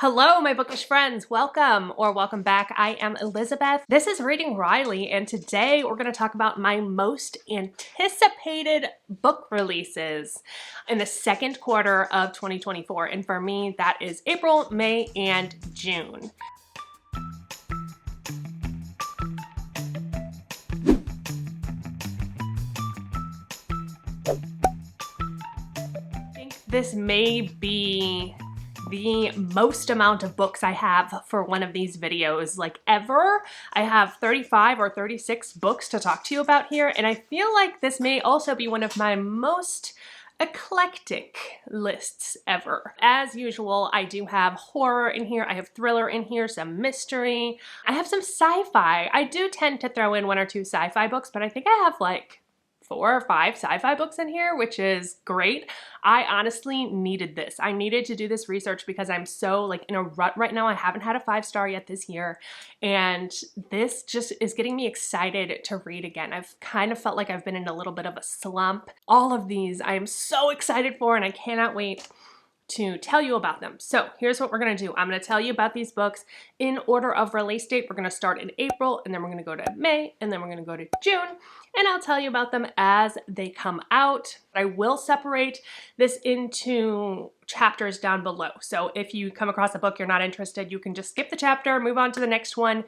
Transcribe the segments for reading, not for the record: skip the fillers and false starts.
Hello, my bookish friends. Welcome or welcome back. I am Elizabeth. This is Reading Riley, and today we're going to talk about my most anticipated book releases in the second quarter of 2024. And for me, that is April, May, and June. I think this may be the most amount of books I have for one of these videos, like ever. I have 35 or 36 books to talk to you about here, and I feel like this may also be one of my most eclectic lists ever. As usual, I do have horror in here, I have thriller in here, some mystery, I have some sci-fi. I do tend to throw in one or two sci-fi books, but I think I have like 4 or 5 sci-fi books in here, which is great. I honestly needed this. I needed to do this research because I'm so like in a rut right now. I haven't had a 5-star yet this year, and this just is getting me excited to read again. I've kind of felt like I've been in a little bit of a slump. All of these I am so excited for, and I cannot wait to tell you about them. So here's what we're gonna do. I'm gonna tell you about these books in order of release date. We're gonna start in April, and then we're gonna go to May, and then we're gonna go to June, and I'll tell you about them as they come out. I will separate this into chapters down below. So if you come across a book you're not interested, you can just skip the chapter, move on to the next one.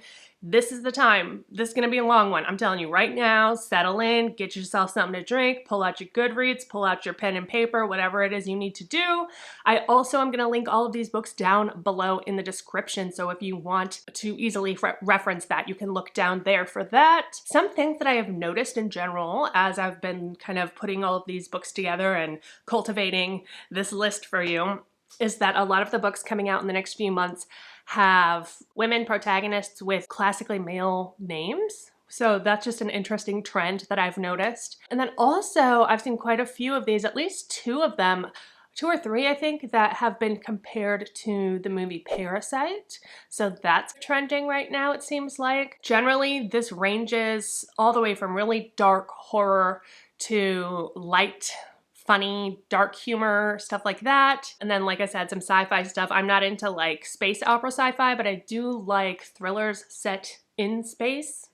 This is the time. This is gonna be a long one. I'm telling you right now, settle in, get yourself something to drink, pull out your Goodreads, pull out your pen and paper, whatever it is you need to do. I also am gonna link all of these books down below in the description. So if you want to easily reference that, you can look down there for that. Some things that I have noticed in general as I've been kind of putting all of these books together and cultivating this list for you is that a lot of the books coming out in the next few months have women protagonists with classically male names. So that's just an interesting trend that I've noticed. And then also I've seen quite a few of these, at least 2 of them, 2 or 3 I think, that have been compared to the movie Parasite. So that's trending right now, it seems like. Generally, this ranges all the way from really dark horror to light, funny, dark humor, stuff like that. And then, like I said, some sci-fi stuff. I'm not into like space opera sci-fi, but I do like thrillers set in space.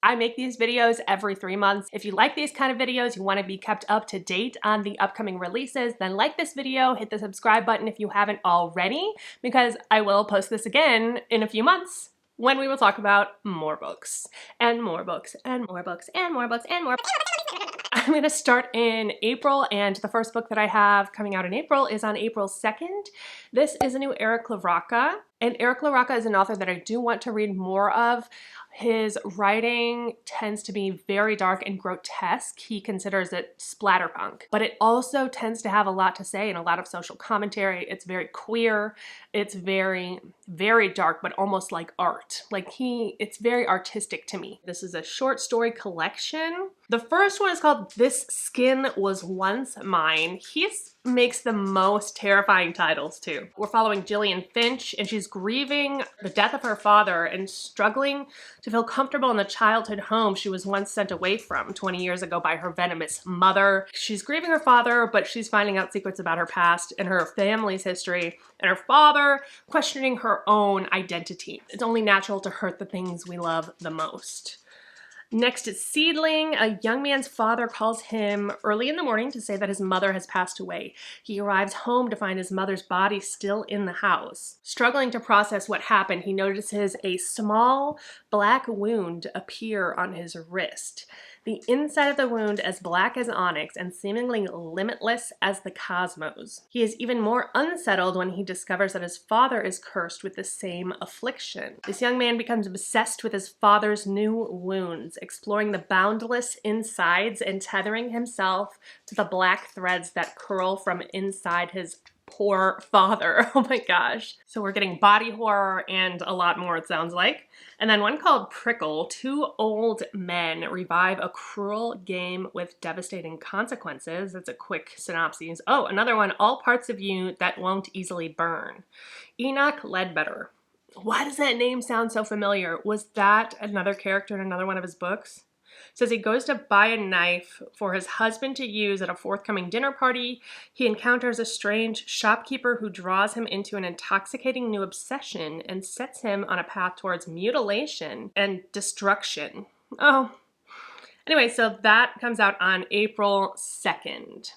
I make these videos every 3 months. If you like these kind of videos, you want to be kept up to date on the upcoming releases, then like this video, hit the subscribe button if you haven't already, because I will post this again in a few months when we will talk about more books and more books and more books and more books and more books. I'm going to start in April, and the first book that I have coming out in April is on April 2nd. This is a new Eric Larocca, and Eric Larocca is an author that I do want to read more of. His writing tends to be very dark and grotesque. He considers it splatterpunk, but it also tends to have a lot to say and a lot of social commentary. It's very queer. It's very, very dark, but almost like art. It's very artistic to me. This is a short story collection. The first one is called This Skin Was Once Mine. He makes the most terrifying titles too. We're following Gillian Finch, and she's grieving the death of her father and struggling to feel comfortable in the childhood home she was once sent away from 20 years ago by her venomous mother. She's grieving her father, but she's finding out secrets about her past and her family's history, and her father questioning her own identity. It's only natural to hurt the things we love the most. Next is Seedling. A young man's father calls him early in the morning to say that his mother has passed away. He arrives home to find his mother's body still in the house. Struggling to process what happened, he notices a small black wound appear on his wrist. The inside of the wound as black as onyx and seemingly limitless as the cosmos. He is even more unsettled when he discovers that his father is cursed with the same affliction. This young man becomes obsessed with his father's new wounds, exploring the boundless insides and tethering himself to the black threads that curl from inside his poor father. Oh my gosh. So we're getting body horror and a lot more, it sounds like. And then one called Prickle. 2 old men revive a cruel game with devastating consequences. That's a quick synopsis. Oh, another one, All Parts of You That Won't Easily Burn. Enoch Ledbetter. Why does that name sound so familiar? Was that another character in another one of his books? Says he goes to buy a knife for his husband to use at a forthcoming dinner party. He encounters a strange shopkeeper who draws him into an intoxicating new obsession and sets him on a path towards mutilation and destruction. Oh. Anyway, so that comes out on April 2nd.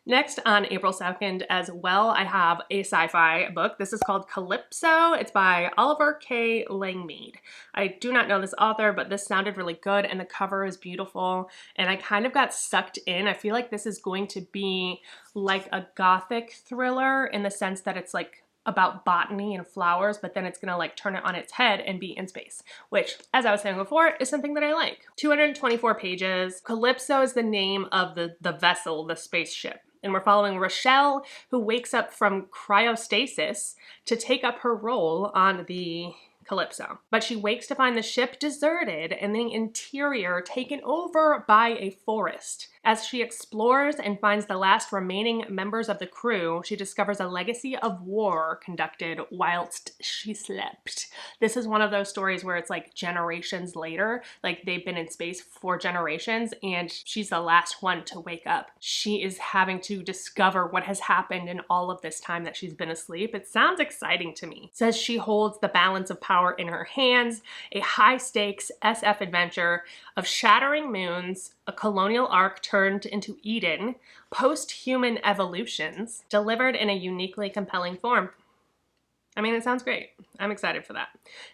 Next, on April 2nd as well, I have a sci-fi book. This is called Calypso. It's by Oliver K. Langmead. I do not know this author, but this sounded really good, and the cover is beautiful, and I kind of got sucked in. I feel like this is going to be like a gothic thriller in the sense that it's like about botany and flowers, but then it's gonna like turn it on its head and be in space, which, as I was saying before, is something that I like. 224 pages. Calypso is the name of the vessel, the spaceship. And we're following Rochelle, who wakes up from cryostasis to take up her role on the Calypso. But she wakes to find the ship deserted and the interior taken over by a forest. As she explores and finds the last remaining members of the crew, she discovers a legacy of war conducted whilst she slept. This is one of those stories where it's like generations later, like they've been in space for generations and she's the last one to wake up. She is having to discover what has happened in all of this time that she's been asleep. It sounds exciting to me. It says she holds the balance of power in her hands, a high-stakes SF adventure of shattering moons, a colonial arc turned into Eden, post-human evolutions, delivered in a uniquely compelling form. I mean, it sounds great. I'm excited for that.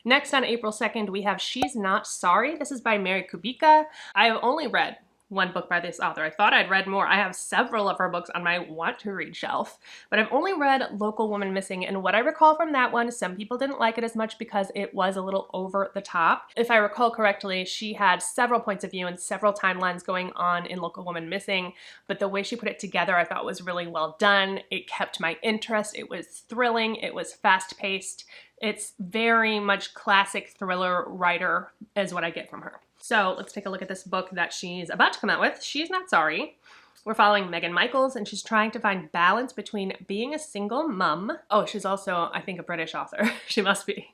Next, on April 2nd, we have She's Not Sorry. This is by Mary Kubica. I have only read one book by this author. I thought I'd read more. I have several of her books on my want to read shelf, but I've only read Local Woman Missing, and what I recall from that one, some people didn't like it as much because it was a little over the top. If I recall correctly, she had several points of view and several timelines going on in Local Woman Missing, but the way she put it together I thought was really well done. It kept my interest. It was thrilling. It was fast-paced. It's very much classic thriller writer is what I get from her. So let's take a look at this book that she's about to come out with. She's Not Sorry. We're following Megan Michaels, and she's trying to find balance between being a single mom. Oh, she's also, I think, a British author. She must be.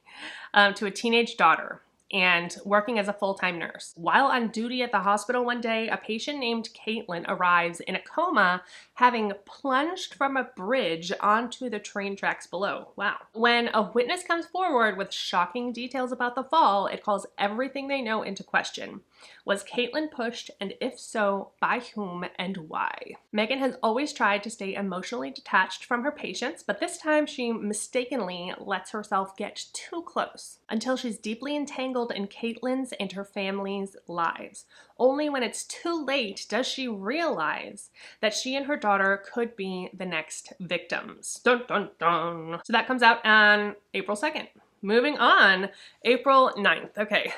To a teenage daughter and working as a full-time nurse. While on duty at the hospital one day, a patient named Caitlin arrives in a coma, having plunged from a bridge onto the train tracks below. Wow. When a witness comes forward with shocking details about the fall, it calls everything they know into question. Was Caitlin pushed, and if so, by whom and why? Megan has always tried to stay emotionally detached from her patients, but this time she mistakenly lets herself get too close until she's deeply entangled in Caitlin's and her family's lives. Only when it's too late does she realize that she and her daughter could be the next victims. Dun, dun, dun. So that comes out on April 2nd. Moving on, April 9th. Okay.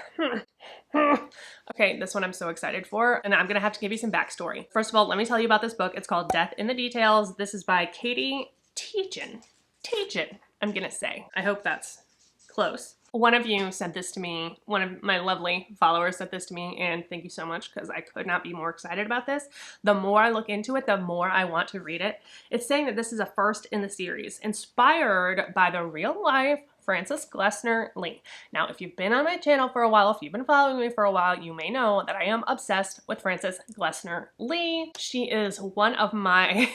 Okay, this one I'm so excited for, and I'm gonna have to give you some backstory. First of all, let me tell you about this book. It's called Death in the Details. This is by Tietjen. Tietjen, I'm gonna say. I hope that's close. One of you sent this to me, one of my lovely followers sent this to me, and thank you so much because I could not be more excited about this. The more I look into it, the more I want to read it. It's saying that this is a first in the series, inspired by the real life Frances Glessner Lee. Now, if you've been on my channel for a while, if you've been following me for a while, you may know that I am obsessed with Frances Glessner Lee. She is one of my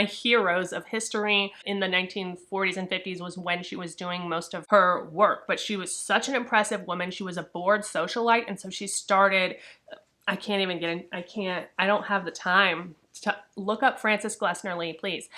heroes of history. In the 1940s and 50s was when she was doing most of her work, but she was such an impressive woman. She was a bored socialite, and so she started, I don't have the time to look up Frances Glessner Lee, please.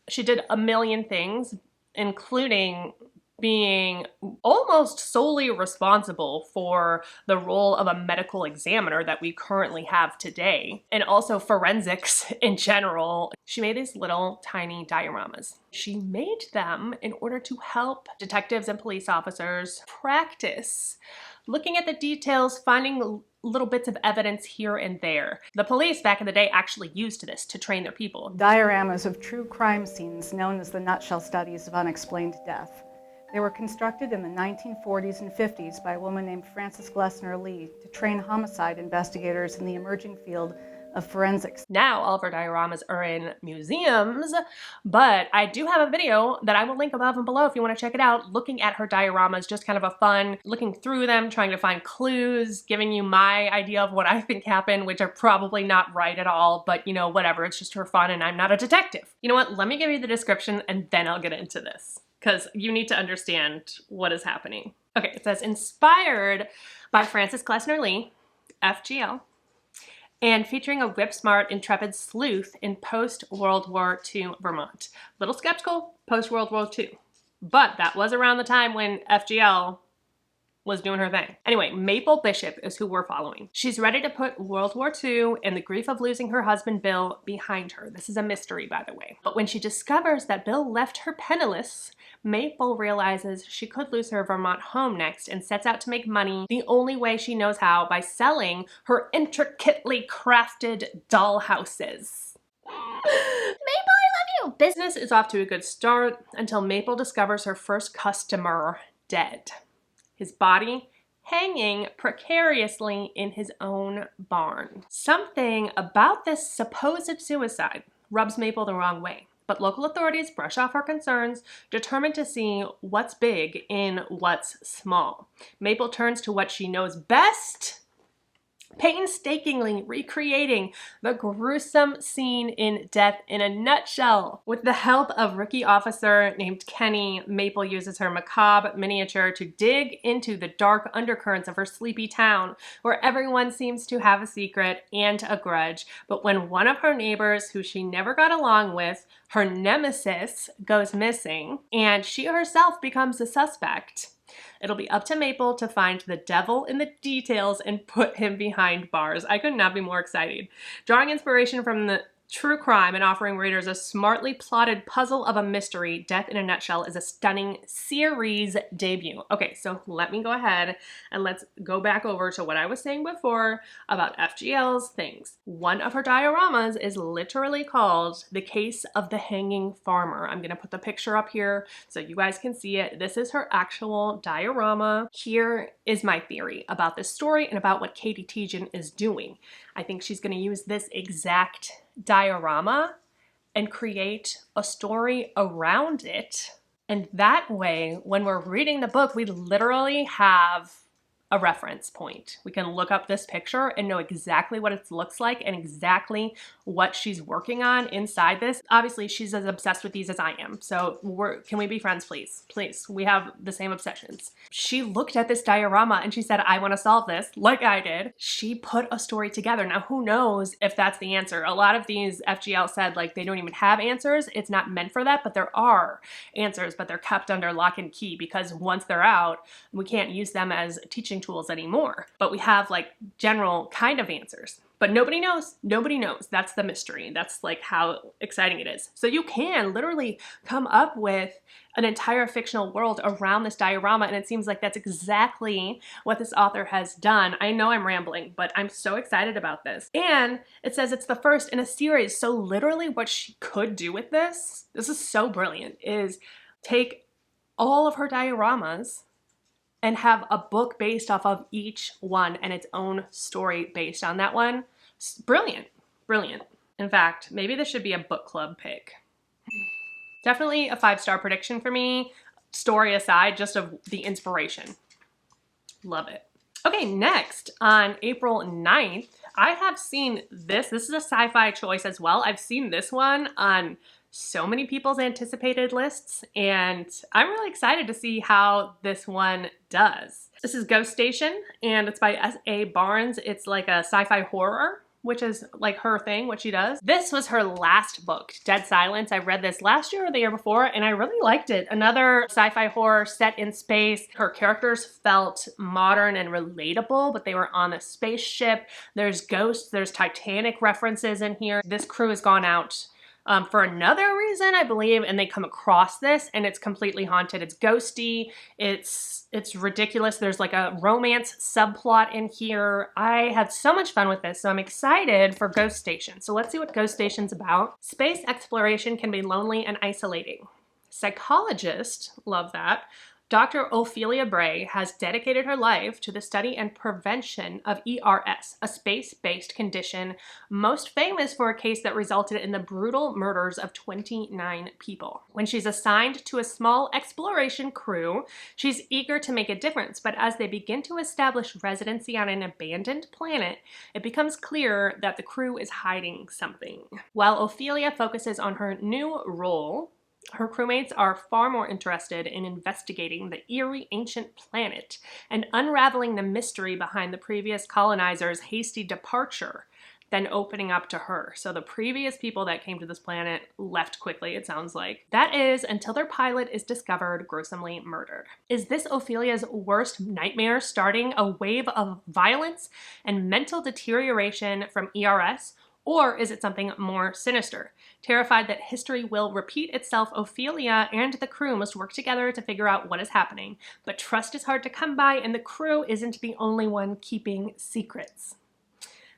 She did a million things, including being almost solely responsible for the role of a medical examiner that we currently have today, and also forensics in general. She made these little tiny dioramas. She made them in order to help detectives and police officers practice looking at the details, finding little bits of evidence here and there. The police back in the day actually used this to train their people. Dioramas of true crime scenes known as the nutshell studies of unexplained death. They were constructed in the 1940s and 50s by a woman named Frances Glessner Lee to train homicide investigators in the emerging field of forensics. Now all of her dioramas are in museums, but I do have a video that I will link above and below if you want to check it out, looking at her dioramas, just kind of a fun, looking through them, trying to find clues, giving you my idea of what I think happened, which are probably not right at all, but you know, whatever, it's just for fun and I'm not a detective. You know what, let me give you the description and then I'll get into this, because you need to understand what is happening. Okay, it says, inspired by Frances Glessner Lee, FGL, and featuring a whip-smart, intrepid sleuth in post-World War II Vermont. Little skeptical post-World War II, but that was around the time when FGL was doing her thing. Anyway, Maple Bishop is who we're following. She's ready to put World War II and the grief of losing her husband Bill behind her. This is a mystery, by the way. But when she discovers that Bill left her penniless, Maple realizes she could lose her Vermont home next and sets out to make money the only way she knows how, by selling her intricately crafted dollhouses. Maple, I love you! Business is off to a good start until Maple discovers her first customer dead. His body hanging precariously in his own barn. Something about this supposed suicide rubs Maple the wrong way, but local authorities brush off her concerns, determined to see what's big in what's small. Maple turns to what she knows best, painstakingly recreating the gruesome scene in Death in a Nutshell. With the help of rookie officer named Kenny, Maple uses her macabre miniature to dig into the dark undercurrents of her sleepy town, where everyone seems to have a secret and a grudge. But when one of her neighbors, who she never got along with, her nemesis, goes missing, and she herself becomes a suspect, it'll be up to Maple to find the devil in the details and put him behind bars. I could not be more excited. Drawing inspiration from the true crime and offering readers a smartly plotted puzzle of a mystery, Death in a Nutshell is a stunning series debut. Okay, so let me go ahead and let's go back over to what I was saying before about FGL's things. One of her dioramas is literally called The Case of the Hanging Farmer. I'm gonna put the picture up here so you guys can see it. This is her actual diorama. Here is my theory about this story and about what Tietjen is doing. I think she's gonna use this exact diorama and create a story around it. And that way, when we're reading the book, we literally have a reference point. We can look up this picture and know exactly what it looks like and exactly what she's working on inside this. Obviously, she's as obsessed with these as I am. So can we be friends, please? Please, we have the same obsessions. She looked at this diorama and she said, I want to solve this, like I did. She put a story together. Now, who knows if that's the answer? A lot of these FGL said like they don't even have answers. It's not meant for that, but there are answers, but they're kept under lock and key because once they're out, we can't use them as teaching tools anymore. But we have like general kind of answers. But nobody knows. Nobody knows. That's the mystery. That's like how exciting it is. So you can literally come up with an entire fictional world around this diorama, and it seems like that's exactly what this author has done. I know I'm rambling, but I'm so excited about this. And it says it's the first in a series. So literally what she could do with this is so brilliant, is take all of her dioramas and have a book based off of each one and its own story based on that one. Brilliant, brilliant. In fact, maybe this should be a book club pick. Definitely a 5-star prediction for me, story aside, just of the inspiration. Love it. Okay, next, on April 9th, I have seen this. This is a sci-fi choice as well. I've seen this one on so many people's anticipated lists, and I'm really excited to see how this one does. This is Ghost Station, and it's by S.A. Barnes. It's like a sci-fi horror, which is like her thing, what she does. This was her last book, Dead Silence. I read this last year or the year before, and I really liked it. Another sci-fi horror set in space. Her characters felt modern and relatable, but they were on a spaceship. There's ghosts, there's Titanic references in here. This crew has gone out for another reason, I believe, and they come across this and it's completely haunted. It's ghosty, it's ridiculous. There's like a romance subplot in here. I had so much fun with this, so I'm excited for Ghost Station. So let's see what Ghost Station's about. Space exploration can be lonely and isolating. Psychologists, love that, Dr. Ophelia Bray has dedicated her life to the study and prevention of ERS, a space-based condition most famous for a case that resulted in the brutal murders of 29 people. When she's assigned to a small exploration crew, she's eager to make a difference, but as they begin to establish residency on an abandoned planet, it becomes clear that the crew is hiding something. While Ophelia focuses on her new role, her crewmates are far more interested in investigating the eerie ancient planet and unraveling the mystery behind the previous colonizers' hasty departure than opening up to her. So the previous people that came to this planet left quickly, it sounds like. That is, until their pilot is discovered gruesomely murdered. Is this Ophelia's worst nightmare, starting a wave of violence and mental deterioration from ERS? Or is it something more sinister? Terrified that history will repeat itself, Ophelia and the crew must work together to figure out what is happening. But trust is hard to come by, and the crew isn't the only one keeping secrets.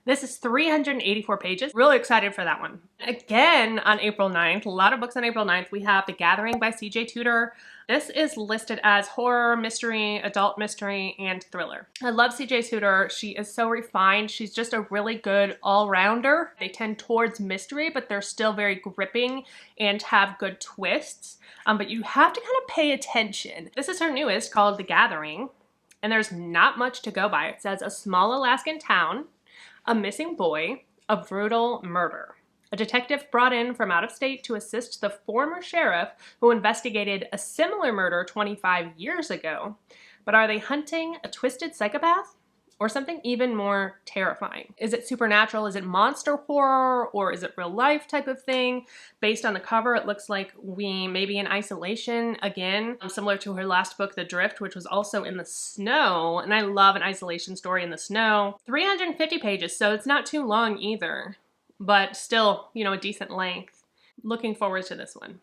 This is 384 pages. Really excited for that one. Again, on April 9th, a lot of books on April 9th, we have The Gathering by C.J. Tudor. This is listed as horror, mystery, adult mystery, and thriller. I love C.J. Tudor. She is so refined. She's just a really good all-rounder. They tend towards mystery, but they're still very gripping and have good twists. But you have to kind of pay attention. This is her newest, called The Gathering, and there's not much to go by. It says a small Alaskan town, a missing boy, a brutal murder. A detective brought in from out of state to assist the former sheriff who investigated a similar murder 25 years ago. But are they hunting a twisted psychopath or something even more terrifying? Is it supernatural? Is it monster horror? Or is it real life type of thing? Based on the cover, it looks like we may be in isolation again, similar to her last book, The Drift, which was also in the snow. And I love an isolation story in the snow. 350 pages, so it's not too long either, but still, you know, a decent length. Looking forward to this one.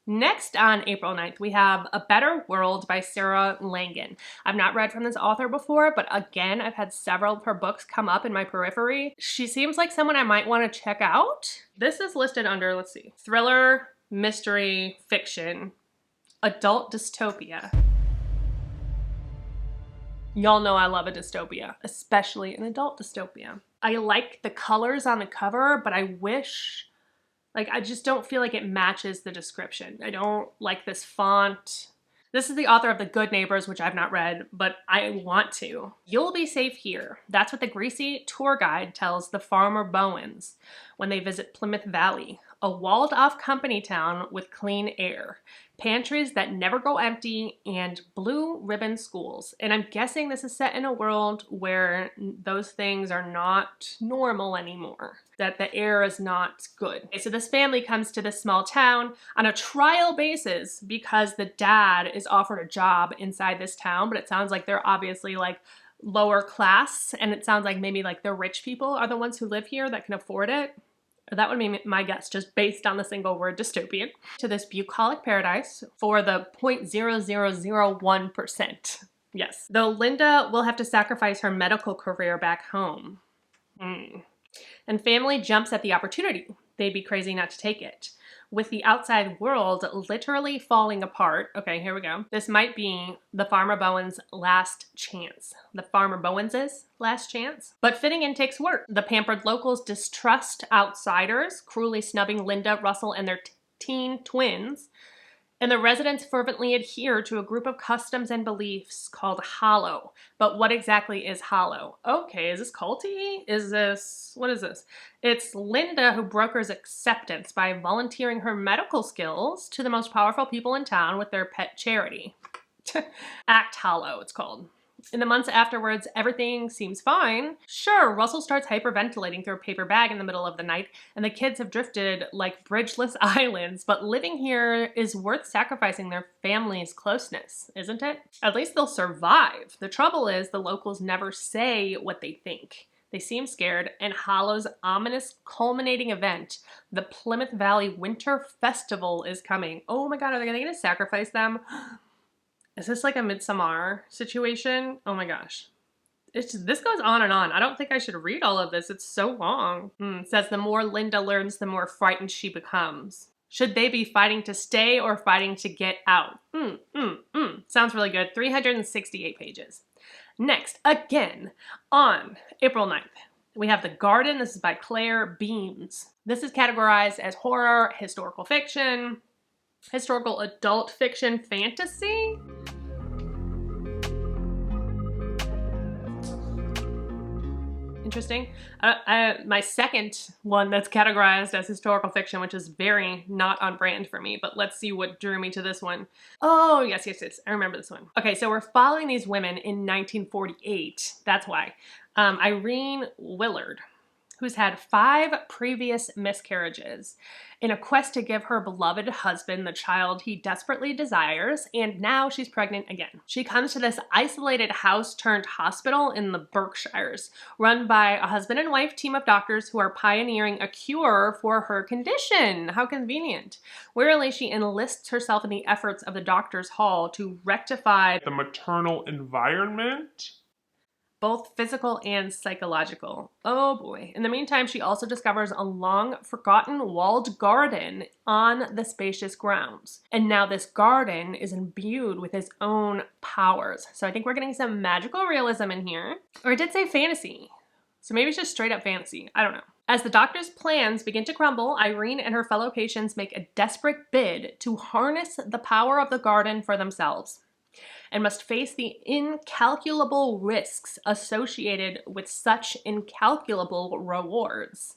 Next on April 9th, we have A Better World by Sarah Langan. I've not read from this author before, but again, I've had several of her books come up in my periphery. She seems like someone I might want to check out. This is listed under, let's see, thriller, mystery, fiction, adult dystopia. Y'all know I love a dystopia, especially an adult dystopia. I like the colors on the cover, but I wish, I just don't feel like it matches the description. I don't like this font. This is the author of The Good Neighbors, which I've not read, but I want to. You'll be safe here. That's what the greasy tour guide tells the farmer Bowens when they visit Plymouth Valley, a walled-off company town with clean air, pantries that never go empty, and blue ribbon schools. And I'm guessing this is set in a world where those things are not normal anymore, that the air is not good. Okay, so this family comes to this small town on a trial basis because the dad is offered a job inside this town, but it sounds like they're obviously like lower class, and it sounds like maybe like the rich people are the ones who live here that can afford it. That would be my guess, just based on the single word dystopian. To this bucolic paradise for the 0.0001%. Yes. Though Linda will have to sacrifice her medical career back home. And family jumps at the opportunity. They'd be crazy not to take it. With the outside world literally falling apart. Okay, here we go. This might be the Farmer Bowens' last chance. The Farmer Bowens' last chance. But fitting in takes work. The pampered locals distrust outsiders, cruelly snubbing Linda, Russell, and their teen twins. And the residents fervently adhere to a group of customs and beliefs called Hollow. But what exactly is Hollow? Okay, is this culty? What is this? It's Linda who brokers acceptance by volunteering her medical skills to the most powerful people in town with their pet charity. Act Hollow, it's called. In the months afterwards, everything seems fine. Sure, Russell starts hyperventilating through a paper bag in the middle of the night, and the kids have drifted like bridgeless islands, but living here is worth sacrificing their family's closeness, isn't it? At least they'll survive. The trouble is the locals never say what they think. They seem scared, and Hollow's ominous culminating event, the Plymouth Valley Winter Festival, is coming. Oh my god, are they going to sacrifice them? Is this like a Midsommar situation? Oh my gosh. This goes on and on. I don't think I should read all of this. It's so long. It says the more Linda learns, the more frightened she becomes. Should they be fighting to stay or fighting to get out? Sounds really good. 368 pages. Next, again, on April 9th, we have The Garden. This is by Clare Beams. This is categorized as horror, historical fiction, historical adult fiction, fantasy. Interesting. My second one that's categorized as historical fiction, which is very not on brand for me, but let's see what drew me to this one. Oh, yes. I remember this one. Okay, so we're following these women in 1948. That's why. Irene Willard, who's had 5 previous miscarriages, in a quest to give her beloved husband the child he desperately desires, and now she's pregnant again. She comes to this isolated house turned hospital in the Berkshires, run by a husband and wife team of doctors who are pioneering a cure for her condition. How convenient. Wearily, she enlists herself in the efforts of the doctor's hall to rectify the maternal environment. Both physical and psychological. Oh boy. In the meantime, she also discovers a long-forgotten walled garden on the spacious grounds. And now this garden is imbued with its own powers. So I think we're getting some magical realism in here. Or it did say fantasy. So maybe it's just straight up fantasy. I don't know. As the doctor's plans begin to crumble, Irene and her fellow patients make a desperate bid to harness the power of the garden for themselves, and must face the incalculable risks associated with such incalculable rewards.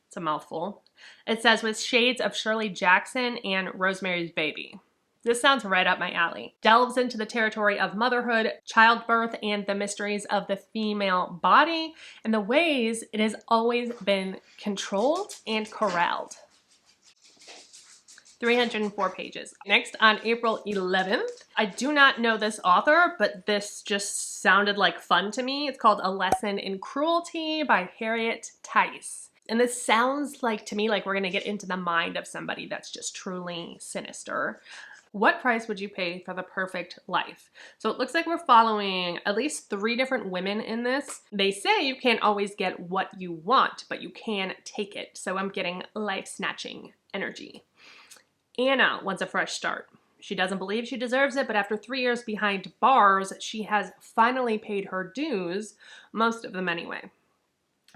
It's a mouthful. It says, with shades of Shirley Jackson and Rosemary's Baby. This sounds right up my alley. Delves into the territory of motherhood, childbirth, and the mysteries of the female body, and the ways it has always been controlled and corralled. 304 pages. Next, on April 11th, I do not know this author, but this just sounded like fun to me. It's called A Lesson in Cruelty by Harriet Tyce. And this sounds like, to me, like we're gonna get into the mind of somebody that's just truly sinister. What price would you pay for the perfect life? So it looks like we're following at least 3 different women in this. They say you can't always get what you want, but you can take it. So I'm getting life-snatching energy. Anna wants a fresh start. She doesn't believe she deserves it, but after 3 years behind bars, she has finally paid her dues, most of them anyway.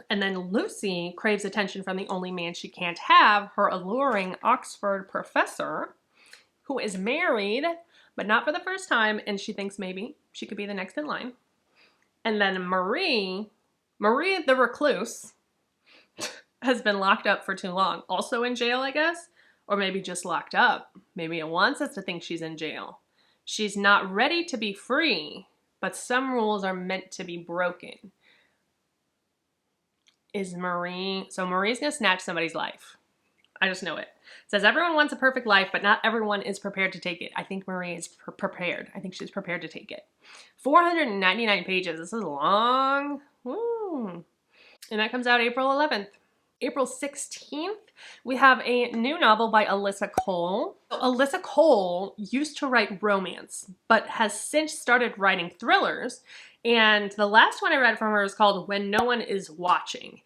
And then Lucy craves attention from the only man she can't have, her alluring Oxford professor, who is married, but not for the first time, and she thinks maybe she could be the next in line. And then Marie the recluse, has been locked up for too long. Also in jail, I guess? Or maybe just locked up. Maybe it wants us to think she's in jail. She's not ready to be free, but some rules are meant to be broken. So Marie's gonna snatch somebody's life. I just know it. It says everyone wants a perfect life, but not everyone is prepared to take it. I think Marie is prepared. I think she's prepared to take it. 499 pages. This is long. Woo. And that comes out April 11th. April 16th, we have a new novel by Alyssa Cole. Alyssa Cole used to write romance, but has since started writing thrillers. And the last one I read from her is called When No One Is Watching.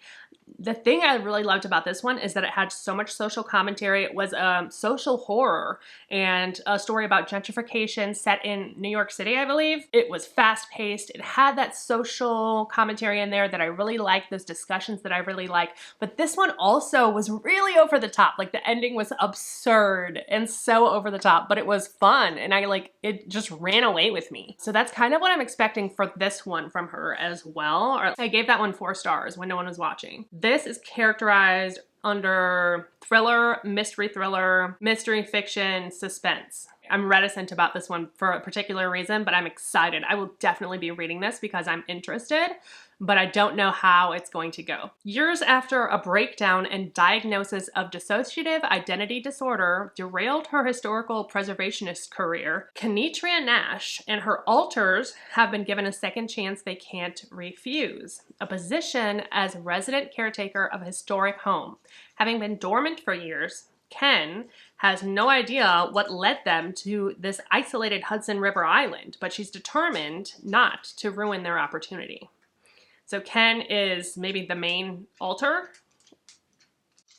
The thing I really loved about this one is that it had so much social commentary. It was social horror and a story about gentrification set in New York City, I believe. It was fast-paced. It had that social commentary in there that I really liked, those discussions that I really like. But this one also was really over the top. Like, the ending was absurd and so over the top, but it was fun, and it just ran away with me. So that's kind of what I'm expecting for this one from her as well. I gave that one 4 stars, When No One Was Watching. This is characterized under thriller, mystery fiction, suspense. I'm reticent about this one for a particular reason, but I'm excited. I will definitely be reading this because I'm interested, but I don't know how it's going to go. Years after a breakdown and diagnosis of dissociative identity disorder derailed her historical preservationist career, Kenetria Nash and her alters have been given a second chance they can't refuse, a position as resident caretaker of a historic home. Having been dormant for years, Ken has no idea what led them to this isolated Hudson River island, but she's determined not to ruin their opportunity. So Ken is maybe the main alter.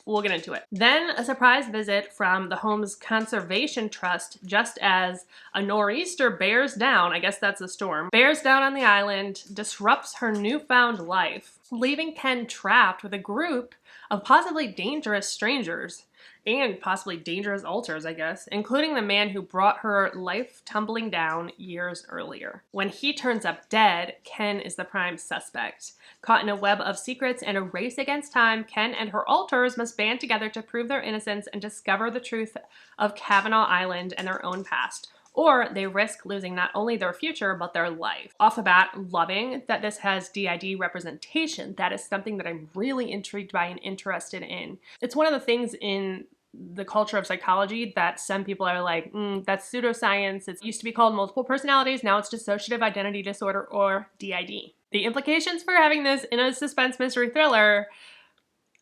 We'll get into it. Then a surprise visit from the home's conservation trust just as a nor'easter bears down, I guess that's a storm, bears down on the island, disrupts her newfound life, leaving Ken trapped with a group of possibly dangerous strangers and possibly dangerous alters, I guess, including the man who brought her life tumbling down years earlier. When he turns up dead, Ken is the prime suspect. Caught in a web of secrets and a race against time, Ken and her alters must band together to prove their innocence and discover the truth of Kavanaugh Island and their own past. Or they risk losing not only their future, but their life. Off the bat, loving that this has DID representation. That is something that I'm really intrigued by and interested in. It's one of the things in the culture of psychology that some people are like, that's pseudoscience. It used to be called multiple personalities. Now it's dissociative identity disorder or DID. The implications for having this in a suspense mystery thriller,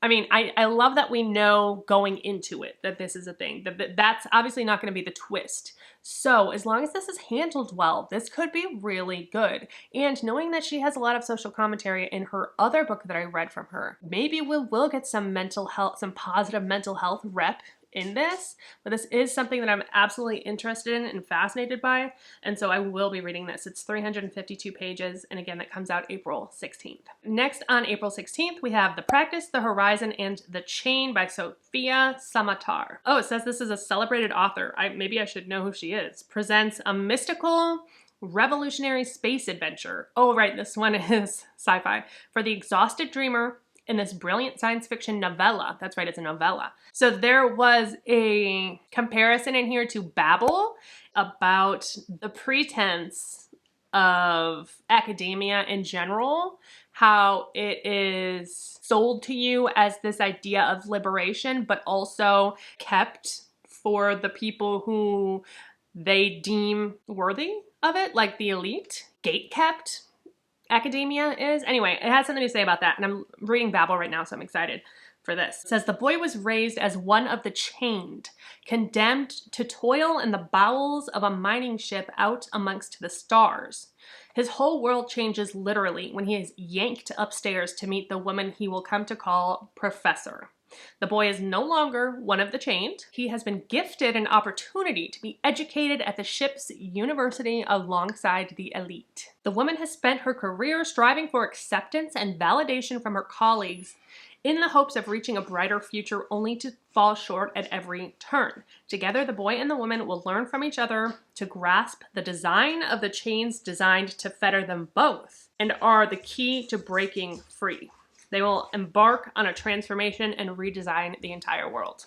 I mean, I love that we know going into it that this is a thing. That's obviously not going to be the twist. So as long as this is handled well, this could be really good. And knowing that she has a lot of social commentary in her other book that I read from her, maybe we will get some mental health, some positive mental health rep in this, but this is something that I'm absolutely interested in and fascinated by, and so I will be reading this. It's 352 pages, and again, that comes out April 16th. Next on April 16th, we have The Practice, The Horizon, and The Chain by Sofia Samatar. Oh, it says this is a celebrated author. Maybe I should know who she is. Presents a mystical, revolutionary space adventure. Oh, right, this one is sci-fi. For the exhausted dreamer, in this brilliant science fiction novella. That's right, it's a novella. So there was a comparison in here to Babel about the pretense of academia in general, how it is sold to you as this idea of liberation, but also kept for the people who they deem worthy of it, like the elite, gate-kept. Academia is. Anyway, it has something to say about that, and I'm reading Babel right now, so I'm excited for this. It says, the boy was raised as one of the chained, condemned to toil in the bowels of a mining ship out amongst the stars. His whole world changes literally when he is yanked upstairs to meet the woman he will come to call Professor. The boy is no longer one of the chained. He has been gifted an opportunity to be educated at the ship's university alongside the elite. The woman has spent her career striving for acceptance and validation from her colleagues in the hopes of reaching a brighter future, only to fall short at every turn. Together, the boy and the woman will learn from each other to grasp the design of the chains designed to fetter them both and are the key to breaking free. They will embark on a transformation and redesign the entire world.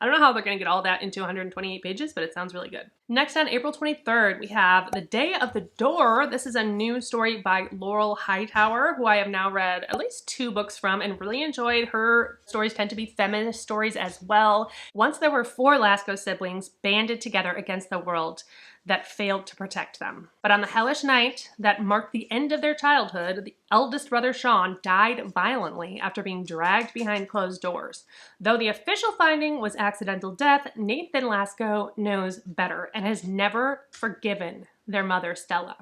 I don't know how they're going to get all that into 128 pages, but it sounds really good. Next on April 23rd, we have The Day of the Door. This is a new story by Laurel Hightower, who I have now read at least 2 books from and really enjoyed. Her stories tend to be feminist stories as well. Once there were 4 Lasco siblings banded together against the world that failed to protect them. But on the hellish night that marked the end of their childhood, the eldest brother Sean died violently after being dragged behind closed doors. Though the official finding was accidental death, Nathan Lasco knows better and has never forgiven their mother Stella.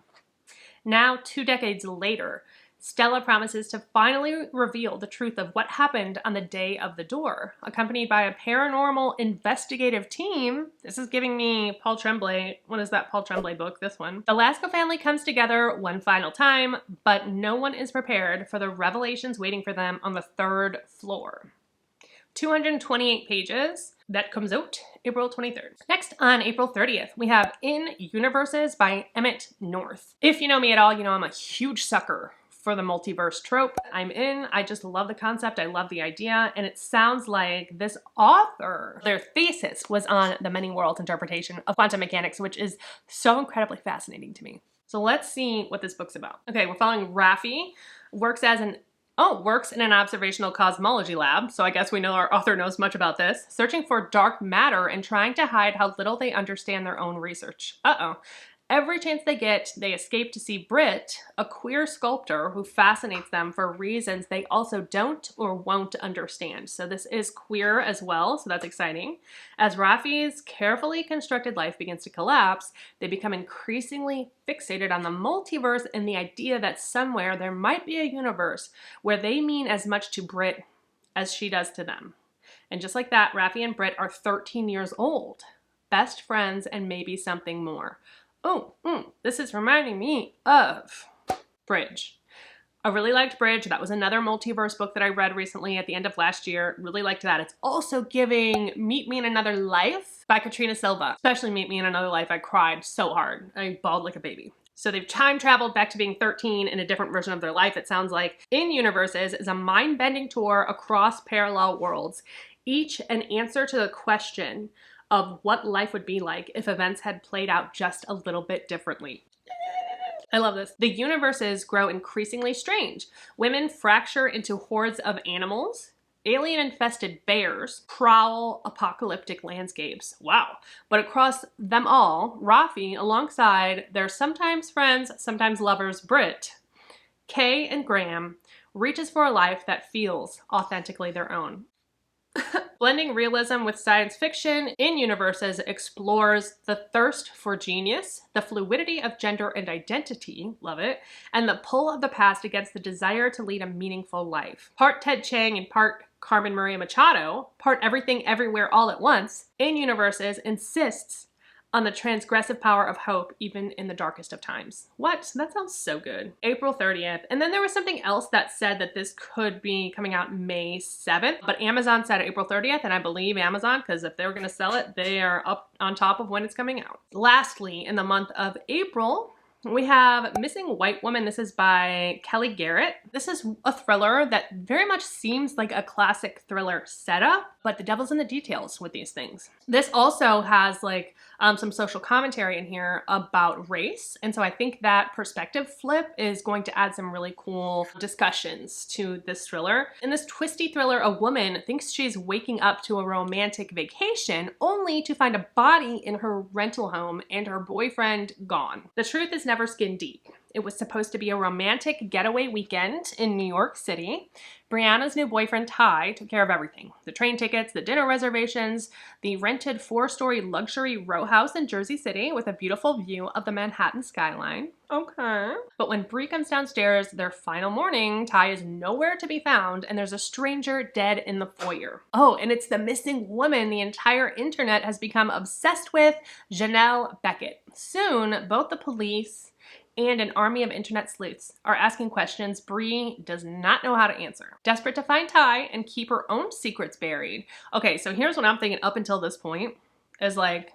Now, 2 decades later, Stella promises to finally reveal the truth of what happened on the day of the door. Accompanied by a paranormal investigative team, this is giving me Paul Tremblay. What is that Paul Tremblay book? This one. The Lasco family comes together one final time, but no one is prepared for the revelations waiting for them on the 3rd floor. 228 pages. That comes out April 23rd. Next, on April 30th, we have In Universes by Emet North. If you know me at all, you know I'm a huge sucker for the multiverse trope. I'm in. I just love the concept. I love the idea. And it sounds like this author, their thesis was on the many worlds interpretation of quantum mechanics, which is so incredibly fascinating to me. So let's see what this book's about. Okay, we're following Raffi, works in an observational cosmology lab, so I guess we know our author knows much about this, searching for dark matter and trying to hide how little they understand their own research. Every chance they get, they escape to see Britt, a queer sculptor who fascinates them for reasons they also don't or won't understand. So this is queer as well, so that's exciting. As Raffi's carefully constructed life begins to collapse, they become increasingly fixated on the multiverse and the idea that somewhere there might be a universe where they mean as much to Britt as she does to them. And just like that, Raffi and Britt are 13 years old. Best friends and maybe something more. Oh, this is reminding me of Bridge. I really liked Bridge. That was another multiverse book that I read recently at the end of last year. Really liked that. It's also giving Meet Me in Another Life by Katrina Silva. Especially Meet Me in Another Life. I cried so hard. I bawled like a baby. So they've time traveled back to being 13 in a different version of their life, it sounds like. In Universes is a mind-bending tour across parallel worlds, each an answer to the question of what life would be like if events had played out just a little bit differently. I love this. The universes grow increasingly strange. Women fracture into hordes of animals. Alien-infested bears prowl apocalyptic landscapes. Wow. But across them all, Raffi, alongside their sometimes friends, sometimes lovers, Britt, Kay, and Graham, reaches for a life that feels authentically their own. Blending realism with science fiction, In Universes explores the thirst for genius, the fluidity of gender and identity, love it, and the pull of the past against the desire to lead a meaningful life. Part Ted Chiang and part Carmen Maria Machado, part Everything Everywhere All at Once, In Universes insists on the transgressive power of hope even in the darkest of times. What? That sounds so good. April 30th. And then there was something else that said that this could be coming out May 7th, but Amazon said April 30th, and I believe Amazon, because if they're gonna sell it, they are up on top of when it's coming out. Lastly, in the month of April, we have Missing White Woman. This is by Kellye Garrett. This is a thriller that very much seems like a classic thriller setup, but the devil's in the details with these things. This also has like some social commentary in here about race. And so I think that perspective flip is going to add some really cool discussions to this thriller. In this twisty thriller, a woman thinks she's waking up to a romantic vacation only to find a body in her rental home and her boyfriend gone. The truth is never skin deep. It was supposed to be a romantic getaway weekend in New York City. Brianna's new boyfriend, Ty, took care of everything. The train tickets, the dinner reservations, the rented 4-story luxury row house in Jersey City with a beautiful view of the Manhattan skyline. Okay. But when Bree comes downstairs their final morning, Ty is nowhere to be found and there's a stranger dead in the foyer. Oh, and it's the missing woman the entire internet has become obsessed with, Janelle Beckett. Soon, both the police and an army of internet sleuths are asking questions Bree does not know how to answer. Desperate to find Ty and keep her own secrets buried. Okay, so here's what I'm thinking up until this point is like,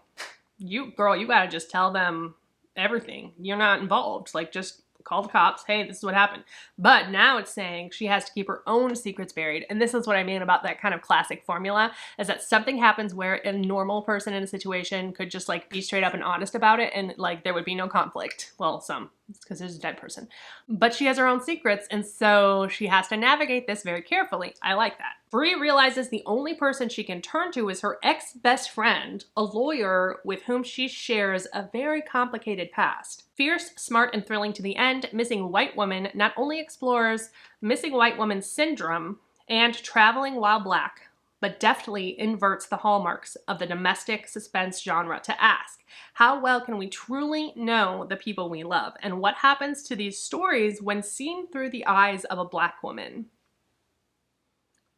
you gotta just tell them everything. You're not involved. Like, just call the cops. Hey, this is what happened. But now it's saying she has to keep her own secrets buried. And this is what I mean about that kind of classic formula, is that something happens where a normal person in a situation could just like be straight up and honest about it and like there would be no conflict. Well, some. It's because there's a dead person. But she has her own secrets, and so she has to navigate this very carefully. I like that. Bree realizes the only person she can turn to is her ex-best friend, a lawyer with whom she shares a very complicated past. Fierce, smart, and thrilling to the end, Missing White Woman not only explores missing white woman syndrome and traveling while black, but deftly inverts the hallmarks of the domestic suspense genre to ask, how well can we truly know the people we love? And what happens to these stories when seen through the eyes of a Black woman?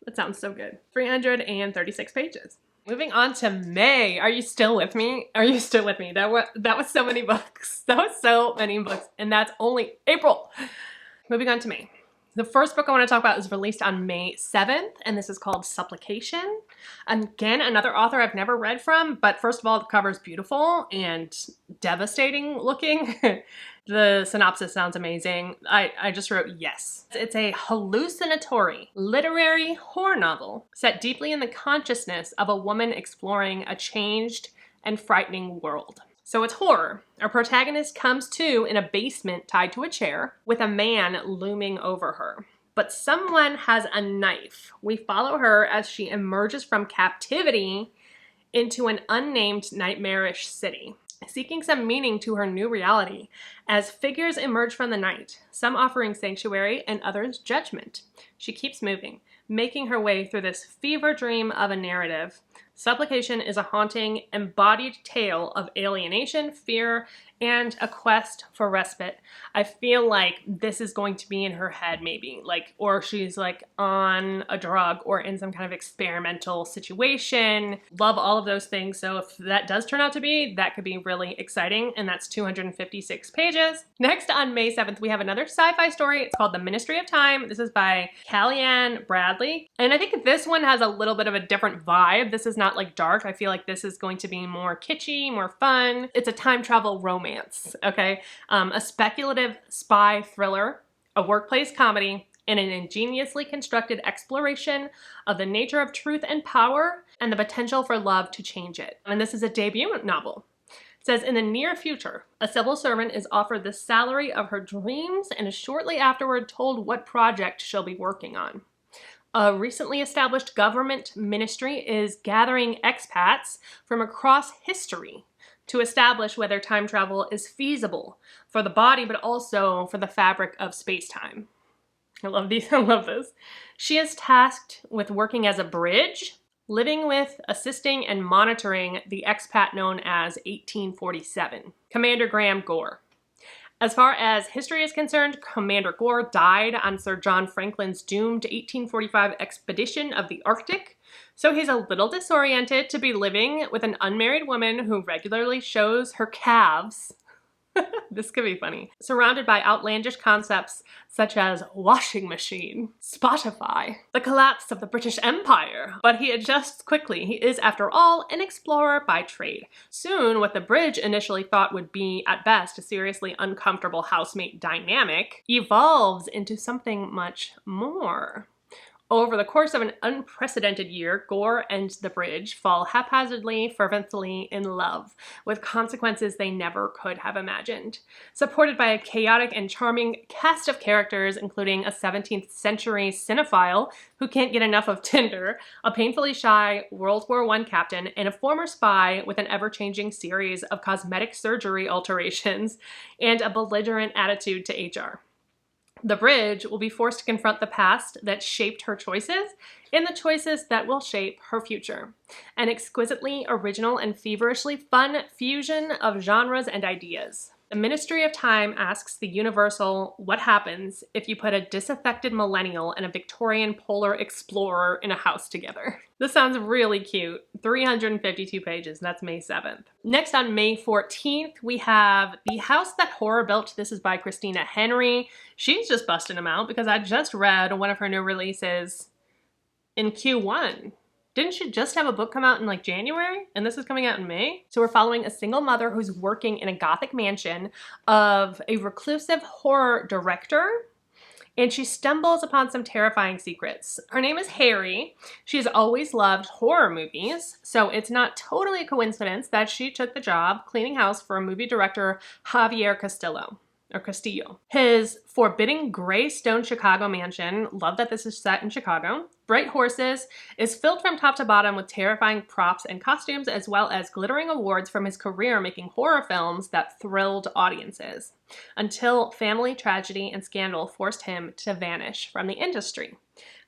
That sounds so good. 336 pages. Moving on to May. Are you still with me? Are you still with me? That was so many books. That was so many books. And that's only April. Moving on to May. The first book I want to talk about is released on May 7th, and this is called Supplication. Again, another author I've never read from, but first of all, the cover is beautiful and devastating looking. The synopsis sounds amazing. I just wrote yes. It's a hallucinatory literary horror novel set deeply in the consciousness of a woman exploring a changed and frightening world. So it's horror. Our protagonist comes to in a basement tied to a chair with a man looming over her. But someone has a knife. We follow her as she emerges from captivity into an unnamed nightmarish city, seeking some meaning to her new reality As figures emerge from the night, some offering sanctuary and others judgment, she keeps moving, making her way through this fever dream of a narrative. Supplication is a haunting, embodied tale of alienation, fear, and a quest for respite. I feel like this is going to be in her head maybe, like, or she's like on a drug or in some kind of experimental situation. Love all of those things. So if that does turn out to be, that could be really exciting. And that's 256 pages. Next on May 7th, we have another sci-fi story. It's called The Ministry of Time. This is by Kaliane Bradley. And I think this one has a little bit of a different vibe. This is not like dark. I feel like this is going to be more kitschy, more fun. It's a time travel romance. Okay, a speculative spy thriller, a workplace comedy, and an ingeniously constructed exploration of the nature of truth and power and the potential for love to change it. And this is a debut novel. It says, in the near future, a civil servant is offered the salary of her dreams and is shortly afterward told what project she'll be working on. A recently established government ministry is gathering expats from across history to establish whether time travel is feasible for the body, but also for the fabric of space-time. I love these. I love this. She is tasked with working as a bridge, living with, assisting, and monitoring the expat known as 1847, Commander Graham Gore. As far as history is concerned, Commander Gore died on Sir John Franklin's doomed 1845 expedition of the Arctic, so he's a little disoriented to be living with an unmarried woman who regularly shows her calves. This could be funny. Surrounded by outlandish concepts such as washing machine, Spotify, the collapse of the British Empire. But he adjusts quickly. He is, after all, an explorer by trade. Soon, what the bridge initially thought would be, at best, a seriously uncomfortable housemate dynamic evolves into something much more. Over the course of an unprecedented year, Gore and the bridge fall haphazardly, fervently in love, with consequences they never could have imagined. Supported by a chaotic and charming cast of characters, including a 17th century cinephile who can't get enough of Tinder, a painfully shy World War I captain, and a former spy with an ever-changing series of cosmetic surgery alterations and a belligerent attitude to HR. The bridge will be forced to confront the past that shaped her choices and the choices that will shape her future. An exquisitely original and feverishly fun fusion of genres and ideas. The Ministry of Time asks the universal, what happens if you put a disaffected millennial and a Victorian polar explorer in a house together? This sounds really cute. 352 pages, that's May 7th. Next on May 14th, we have The House That Horror Built. This is by Christina Henry. She's just busting them out because I just read one of her new releases in Q1. Didn't she just have a book come out in like January? And this is coming out in May? So we're following a single mother who's working in a Gothic mansion of a reclusive horror director, and she stumbles upon some terrifying secrets. Her name is Harry. She's always loved horror movies, so it's not totally a coincidence that she took the job cleaning house for a movie director, Javier Castillo. His forbidding gray stone Chicago mansion, love that this is set in Chicago, Bright Horses, is filled from top to bottom with terrifying props and costumes, as well as glittering awards from his career making horror films that thrilled audiences, until family tragedy and scandal forced him to vanish from the industry.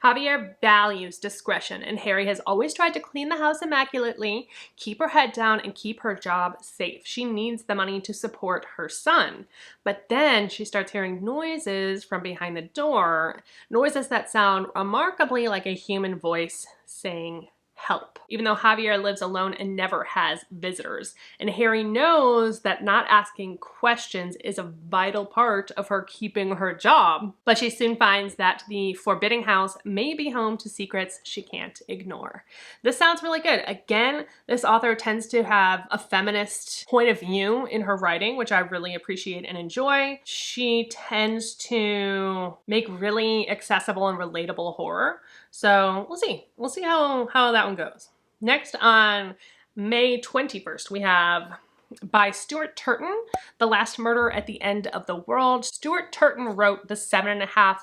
Javier values discretion, and Harry has always tried to clean the house immaculately, keep her head down, and keep her job safe. She needs the money to support her son. But then she starts hearing noises from behind the door, noises that sound remarkably like a human voice saying, help. Even though Javier lives alone and never has visitors. And Harry knows that not asking questions is a vital part of her keeping her job. But she soon finds that the forbidding house may be home to secrets she can't ignore. This sounds really good. Again, this author tends to have a feminist point of view in her writing, which I really appreciate and enjoy. She tends to make really accessible and relatable horror. So we'll see. We'll see how that one goes. Next on May 21st, we have by Stuart Turton, The Last Murder at the End of the World. Stuart Turton wrote the 7.5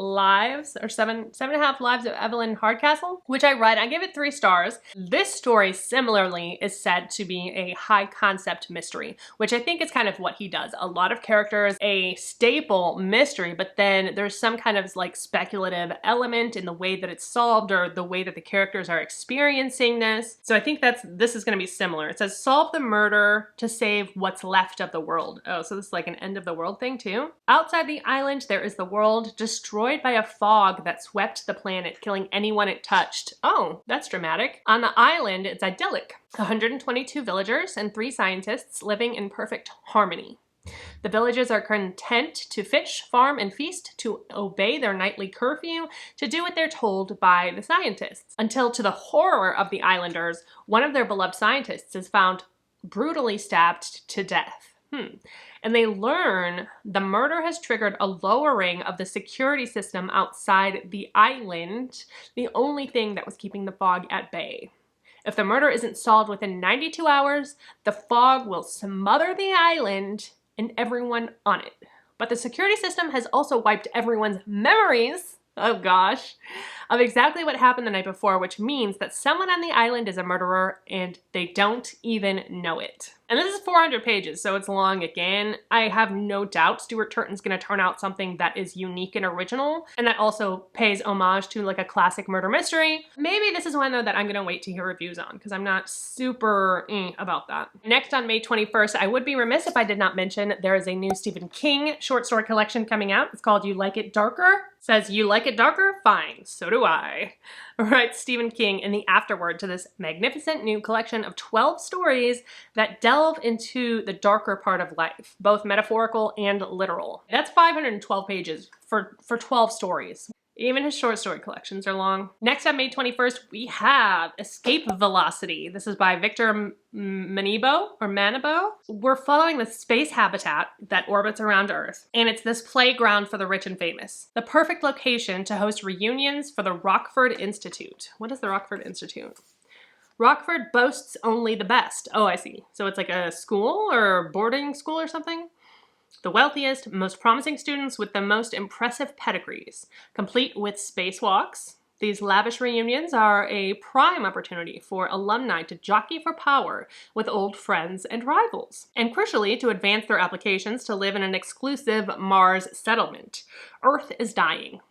Lives, or seven and a half lives of Evelyn Hardcastle, which I read. I gave it 3 stars. This story similarly is said to be a high concept mystery, which I think is kind of what he does. A lot of characters, a staple mystery, but then there's some kind of like speculative element in the way that it's solved or the way that the characters are experiencing this. So I think this is going to be similar. It says solve the murder to save what's left of the world. Oh, so this is like an end of the world thing too. Outside the island, there is the world destroyed by a fog that swept the planet, killing anyone it touched. Oh, that's dramatic. On the island, it's idyllic. 122 villagers and 3 scientists living in perfect harmony. The villagers are content to fish, farm, and feast, to obey their nightly curfew, to do what they're told by the scientists. Until, to the horror of the islanders, one of their beloved scientists is found brutally stabbed to death. And they learn the murder has triggered a lowering of the security system outside the island, the only thing that was keeping the fog at bay. If the murder isn't solved within 92 hours, the fog will smother the island and everyone on it. But the security system has also wiped everyone's memories, oh gosh, of exactly what happened the night before, which means that someone on the island is a murderer and they don't even know it. And this is 400 pages, so it's long again. I have no doubt Stuart Turton's gonna turn out something that is unique and original, and that also pays homage to like a classic murder mystery. Maybe this is one though that I'm gonna wait to hear reviews on, because I'm not super about that. Next on May 21st, I would be remiss if I did not mention there is a new Stephen King short story collection coming out. It's called You Like It Darker. Says, you like it darker? Fine, so do I. Writes Stephen King in the afterword to this magnificent new collection of 12 stories that delve into the darker part of life, both metaphorical and literal. That's 512 pages for 12 stories. Even his short story collections are long. Next on May 21st, we have Escape Velocity. This is by Victor Manibo. We're following the space habitat that orbits around Earth, and it's this playground for the rich and famous. The perfect location to host reunions for the Rockford Institute. What is the Rockford Institute? Rockford boasts only the best. Oh, I see. So it's like a school or boarding school or something? The wealthiest, most promising students with the most impressive pedigrees, complete with spacewalks. These lavish reunions are a prime opportunity for alumni to jockey for power with old friends and rivals, and crucially to advance their applications to live in an exclusive Mars settlement. Earth is dying.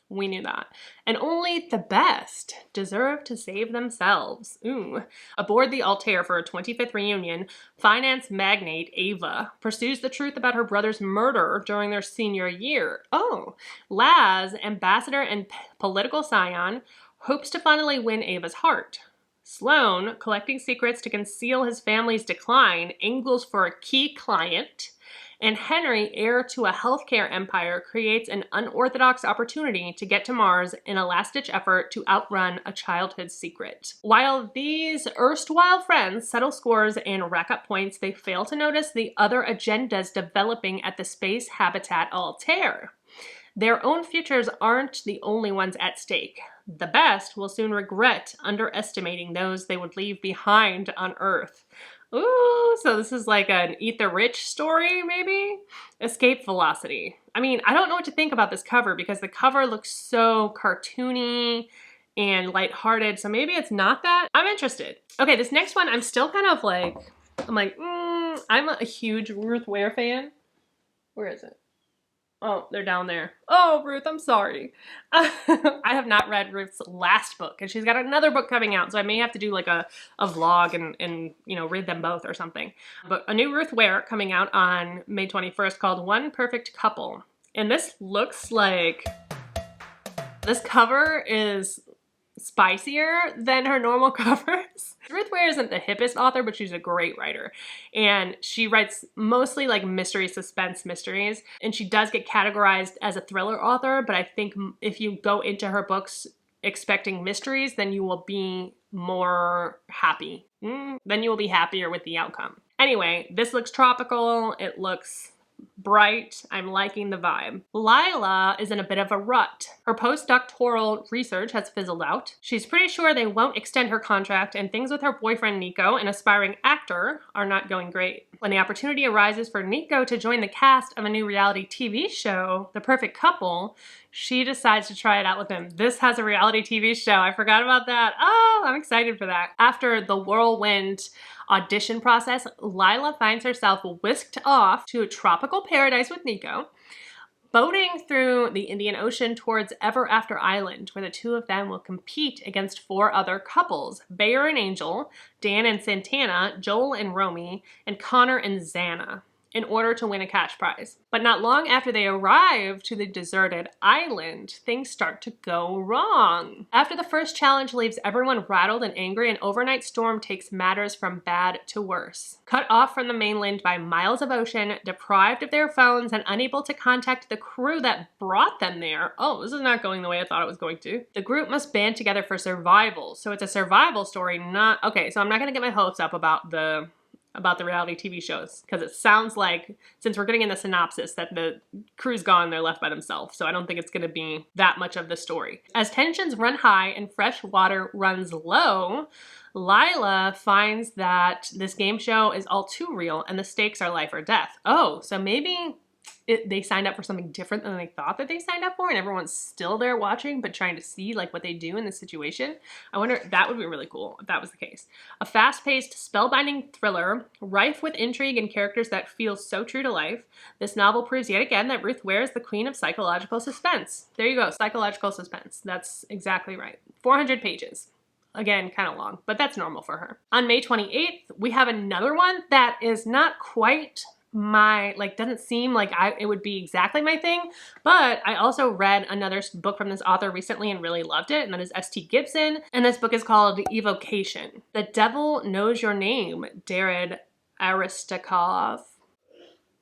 We knew that. And only the best deserve to save themselves. Ooh. Aboard the Altair for a 25th reunion, finance magnate Ava pursues the truth about her brother's murder during their senior year. Oh. Laz, ambassador and political scion, hopes to finally win Ava's heart. Sloane, collecting secrets to conceal his family's decline, angles for a key client. And Henry, heir to a healthcare empire, creates an unorthodox opportunity to get to Mars in a last-ditch effort to outrun a childhood secret. While these erstwhile friends settle scores and rack up points, they fail to notice the other agendas developing at the space habitat Altair. Their own futures aren't the only ones at stake. The best will soon regret underestimating those they would leave behind on Earth. Ooh, so this is like an Eat the Rich story, maybe? Escape Velocity. I mean, I don't know what to think about this cover because the cover looks so cartoony and lighthearted, so maybe it's not that. I'm interested. Okay, this next one, I'm still kind of like, I'm a huge Ruth Ware fan. Where is it? Oh, they're down there. Oh, Ruth, I'm sorry. I have not read Ruth's last book, and she's got another book coming out, so I may have to do like a vlog and you know, read them both or something. But a new Ruth Ware coming out on May 21st called One Perfect Couple. And this looks like, this cover is spicier than her normal covers. Ruth Ware isn't the hippest author, but she's a great writer. And she writes mostly like mystery suspense mysteries. And she does get categorized as a thriller author, but I think if you go into her books expecting mysteries, then you will be more happy. Then you will be happier with the outcome. Anyway, this looks tropical. It looks bright. I'm liking the vibe. Lila is in a bit of a rut. Her postdoctoral research has fizzled out. She's pretty sure they won't extend her contract, and things with her boyfriend Nico, an aspiring actor, are not going great. When the opportunity arises for Nico to join the cast of a new reality TV show, The Perfect Couple, she decides to try it out with him. This has a reality TV show. I forgot about that. Oh, I'm excited for that. After the whirlwind audition process, Lila finds herself whisked off to a tropical paradise with Nico, boating through the Indian Ocean towards Ever After Island, where the two of them will compete against 4 other couples, Bayer and Angel, Dan and Santana, Joel and Romy, and Connor and Xana, in order to win a cash prize. But not long after they arrive to the deserted island, things start to go wrong. After the first challenge leaves everyone rattled and angry, an overnight storm takes matters from bad to worse. Cut off from the mainland by miles of ocean, deprived of their phones, and unable to contact the crew that brought them there. Oh, this is not going the way I thought it was going to. The group must band together for survival. So it's a survival story, not... Okay, so I'm not going to get my hopes up about the reality TV shows, because it sounds like, since we're getting in the synopsis, that the crew's gone, they're left by themselves. So I don't think it's going to be that much of the story. As tensions run high and fresh water runs low, Lila finds that this game show is all too real and the stakes are life or death. Oh, so maybe they signed up for something different than they thought that they signed up for, and everyone's still there watching but trying to see like what they do in this situation. I wonder, that would be really cool if that was the case. A fast-paced, spellbinding thriller, rife with intrigue and characters that feel so true to life. This novel proves yet again that Ruth Ware is the queen of psychological suspense. There you go, psychological suspense. That's exactly right. 400 pages. Again, kind of long, but that's normal for her. On May 28th, we have another one that is not quite my, like, doesn't seem like it would be exactly my thing, but I also read another book from this author recently and really loved it, and that is S.T. Gibson, and this book is called Evocation. The Devil Knows Your Name, David Aristakov.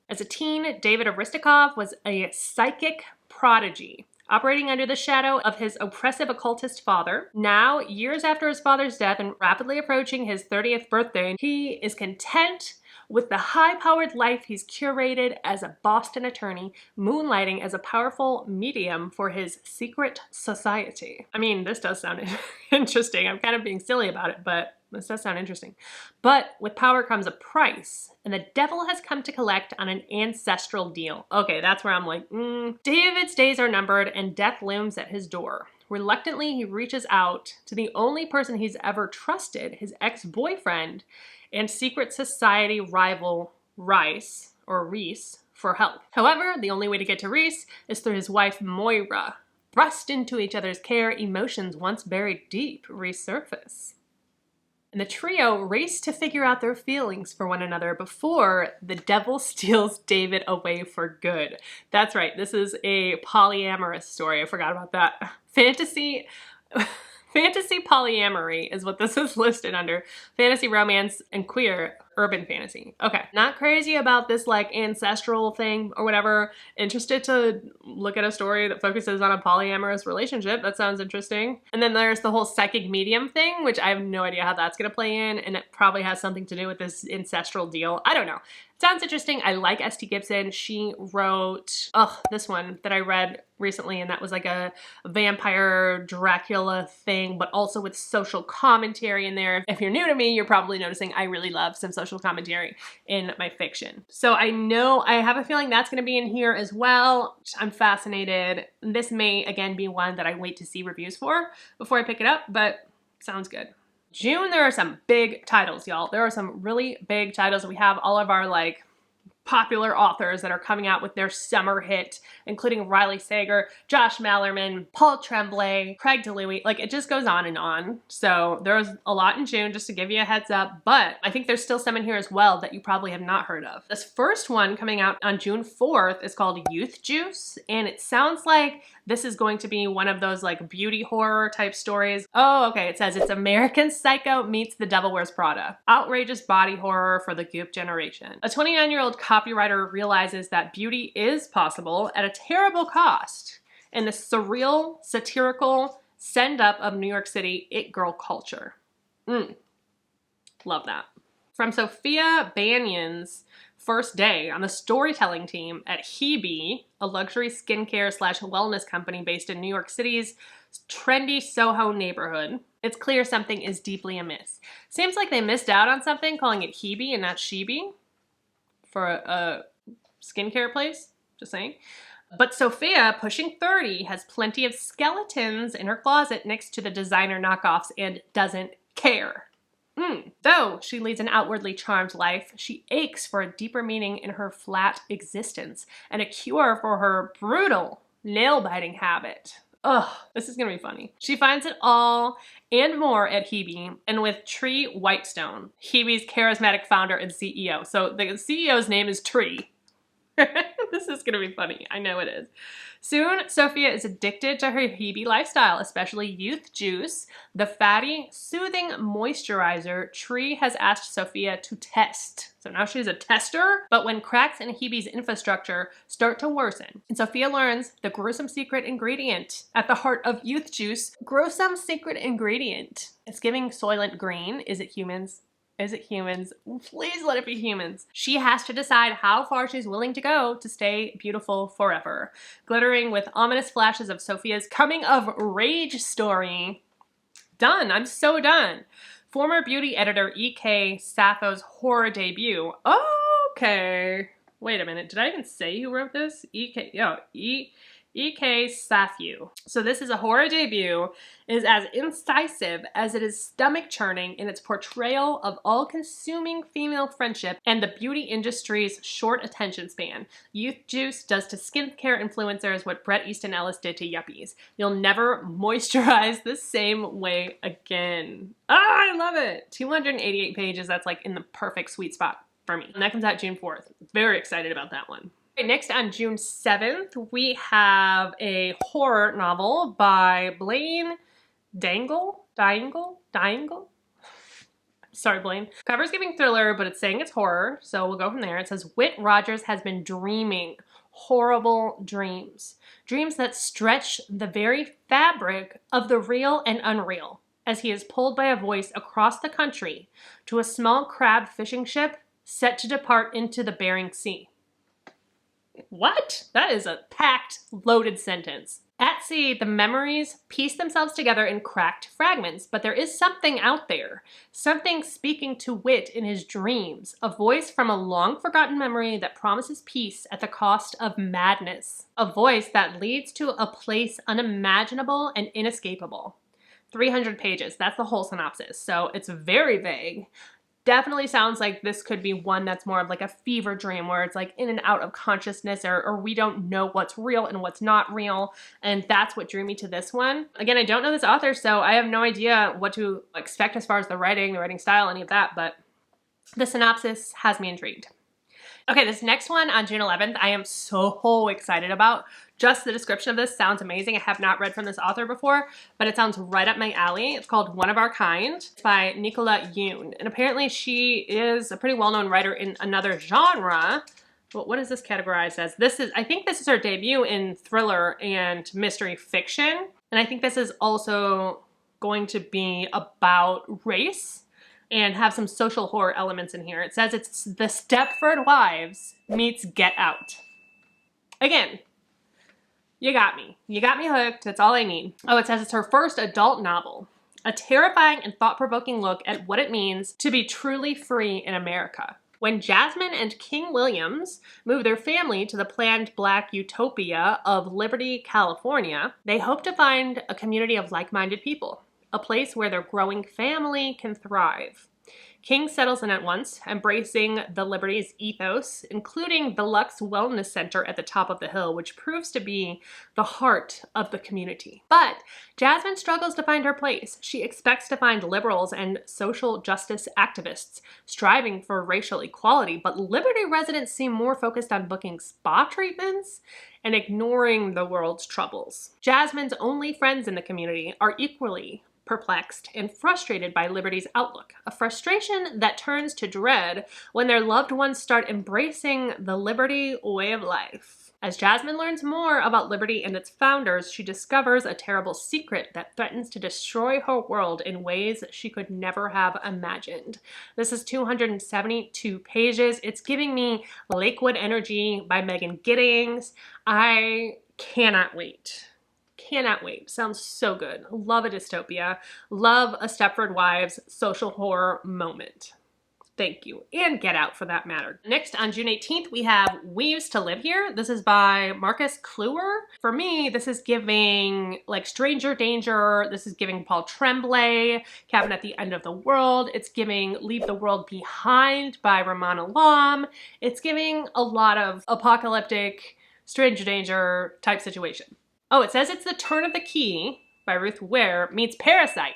As a teen, David Aristakov was a psychic prodigy, operating under the shadow of his oppressive occultist father. Now, years after his father's death and rapidly approaching his 30th birthday, he is content with the high-powered life he's curated as a Boston attorney, moonlighting as a powerful medium for his secret society. I mean, this does sound interesting. I'm kind of being silly about it, but this does sound interesting. But with power comes a price, and the devil has come to collect on an ancestral deal. Okay, that's where I'm like, David's days are numbered and death looms at his door. Reluctantly, he reaches out to the only person he's ever trusted, his ex-boyfriend, and secret society rival Reese, for help. However, the only way to get to Reese is through his wife Moira. Thrust into each other's care, emotions once buried deep resurface. And the trio race to figure out their feelings for one another before the devil steals David away for good. That's right, this is a polyamorous story. I forgot about that. Fantasy polyamory is what this is listed under. Fantasy, romance, and queer urban fantasy. Okay, not crazy about this like ancestral thing or whatever. Interested to look at a story that focuses on a polyamorous relationship. That sounds interesting. And then there's the whole psychic medium thing, which I have no idea how that's gonna play in, and it probably has something to do with this ancestral deal. I don't know. Sounds interesting. I like S.T. Gibson. She wrote, this one that I read recently, and that was like a vampire Dracula thing, but also with social commentary in there. If you're new to me, you're probably noticing I really love some social commentary in my fiction. So I have a feeling that's going to be in here as well. I'm fascinated. This may, again, be one that I wait to see reviews for before I pick it up, but sounds good. June, there are some big titles, y'all. There are some really big titles. We have all of our like popular authors that are coming out with their summer hit, including Riley Sager, Josh Malerman, Paul Tremblay, Craig DeLuey. Like, it just goes on and on. So there's a lot in June, just to give you a heads up, but I think there's still some in here as well that you probably have not heard of. This first one coming out on June 4th is called Youth Juice, and it sounds like this is going to be one of those like beauty horror type stories. Oh, okay, it says it's American Psycho meets The Devil Wears Prada. Outrageous body horror for the Goop generation. A 29-year-old copywriter realizes that beauty is possible at a terrible cost in the surreal, satirical send-up of New York City it girl culture. Love that. From Sophia Banion's first day on the storytelling team at Hebe, a luxury skincare / wellness company based in New York City's trendy Soho neighborhood. It's clear something is deeply amiss. Seems like they missed out on something calling it Hebe and not Shebe for a skincare place, just saying. But Sofia, pushing 30, has plenty of skeletons in her closet next to the designer knockoffs and doesn't care. Though she leads an outwardly charmed life, she aches for a deeper meaning in her flat existence and a cure for her brutal nail-biting habit. Ugh, this is gonna be funny. She finds it all and more at Hebe and with Tree Whitestone, Hebe's charismatic founder and CEO. So the CEO's name is Tree. This is gonna be funny. I know it is. Soon, Sofia is addicted to her Hebe lifestyle, especially youth juice, the fatty, soothing moisturizer Tree has asked Sofia to test. So now she's a tester, but when cracks in Hebe's infrastructure start to worsen, and Sofia learns the gruesome secret ingredient at the heart of youth juice, gruesome secret ingredient. It's giving Soylent Green. Is it humans? Is it humans? Please let it be humans. She has to decide how far she's willing to go to stay beautiful forever. Glittering with ominous flashes of Sofia's coming of rage story. Done. I'm so done. Former beauty editor E.K. Sappho's horror debut. Okay. Wait a minute. Did I even say who wrote this? E.K. Sappho. So this is a horror debut. It is as incisive as it is stomach-churning in its portrayal of all-consuming female friendship and the beauty industry's short attention span. Youth Juice does to skincare influencers what Bret Easton Ellis did to yuppies. You'll never moisturize the same way again. I love it! 288 pages. That's like in the perfect sweet spot for me. And that comes out June 4th. Very excited about that one. Next on June 7th, we have a horror novel by Blaine Dangle? Sorry, Blaine. Cover's giving thriller, but it's saying it's horror, so we'll go from there. It says, Whit Rogers has been dreaming horrible dreams. Dreams that stretch the very fabric of the real and unreal, as he is pulled by a voice across the country to a small crab fishing ship set to depart into the Bering Sea. What? That is a packed, loaded sentence. At sea, the memories piece themselves together in cracked fragments, but there is something out there, something speaking to Whit in his dreams, a voice from a long-forgotten memory that promises peace at the cost of madness, a voice that leads to a place unimaginable and inescapable. 300 pages, that's the whole synopsis, so it's very vague. Definitely sounds like this could be one that's more of like a fever dream where it's like in and out of consciousness or we don't know what's real and what's not real. And that's what drew me to this one. Again, I don't know this author, so I have no idea what to expect as far as the writing style, any of that, but the synopsis has me intrigued. Okay, this next one on June 11th, I am so excited about. Just the description of this sounds amazing. I have not read from this author before, but it sounds right up my alley. It's called One of Our Kind. It's by Nicola Yoon. And apparently she is a pretty well-known writer in another genre. But what is this categorized as? I think this is her debut in thriller and mystery fiction. And I think this is also going to be about race and have some social horror elements in here. It says it's The Stepford Wives meets Get Out. Again, you got me. You got me hooked. That's all I need. Oh, it says it's her first adult novel. A terrifying and thought-provoking look at what it means to be truly free in America. When Jasmine and King Williams move their family to the planned Black utopia of Liberty, California, they hope to find a community of like-minded people, a place where their growing family can thrive. King settles in at once, embracing the Liberty's ethos, including the Lux Wellness Center at the top of the hill, which proves to be the heart of the community. But Jasmine struggles to find her place. She expects to find liberals and social justice activists striving for racial equality, but Liberty residents seem more focused on booking spa treatments and ignoring the world's troubles. Jasmine's only friends in the community are equally perplexed, and frustrated by Liberty's outlook, a frustration that turns to dread when their loved ones start embracing the Liberty way of life. As Jasmine learns more about Liberty and its founders, she discovers a terrible secret that threatens to destroy her world in ways she could never have imagined. This is 272 pages. It's giving me Lakewood Energy by Megan Giddings. I cannot wait. Cannot wait. Sounds so good. Love a dystopia. Love a Stepford Wives social horror moment. Thank you. And Get Out, for that matter. Next, on June 18th, we have We Used to Live Here. This is by Marcus Kluwer. For me, this is giving like Stranger Danger. This is giving Paul Tremblay, Cabin at the End of the World. It's giving Leave the World Behind by Ramon Alam. It's giving a lot of apocalyptic Stranger Danger type situation. Oh, it says it's The Turn of the Key by Ruth Ware meets Parasite.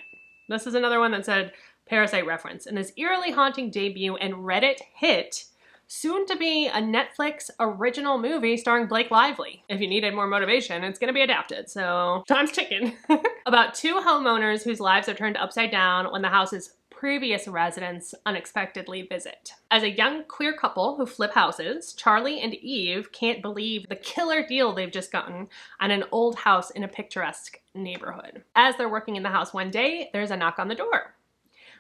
This is another one that said Parasite reference, and his eerily haunting debut and Reddit hit, soon to be a Netflix original movie starring Blake Lively. If you needed more motivation, it's gonna be adapted, so time's ticking. About two homeowners whose lives are turned upside down when the house's previous residents unexpectedly visit. As a young queer couple who flip houses, Charlie and Eve can't believe the killer deal they've just gotten on an old house in a picturesque neighborhood. As they're working in the house one day, there's a knock on the door.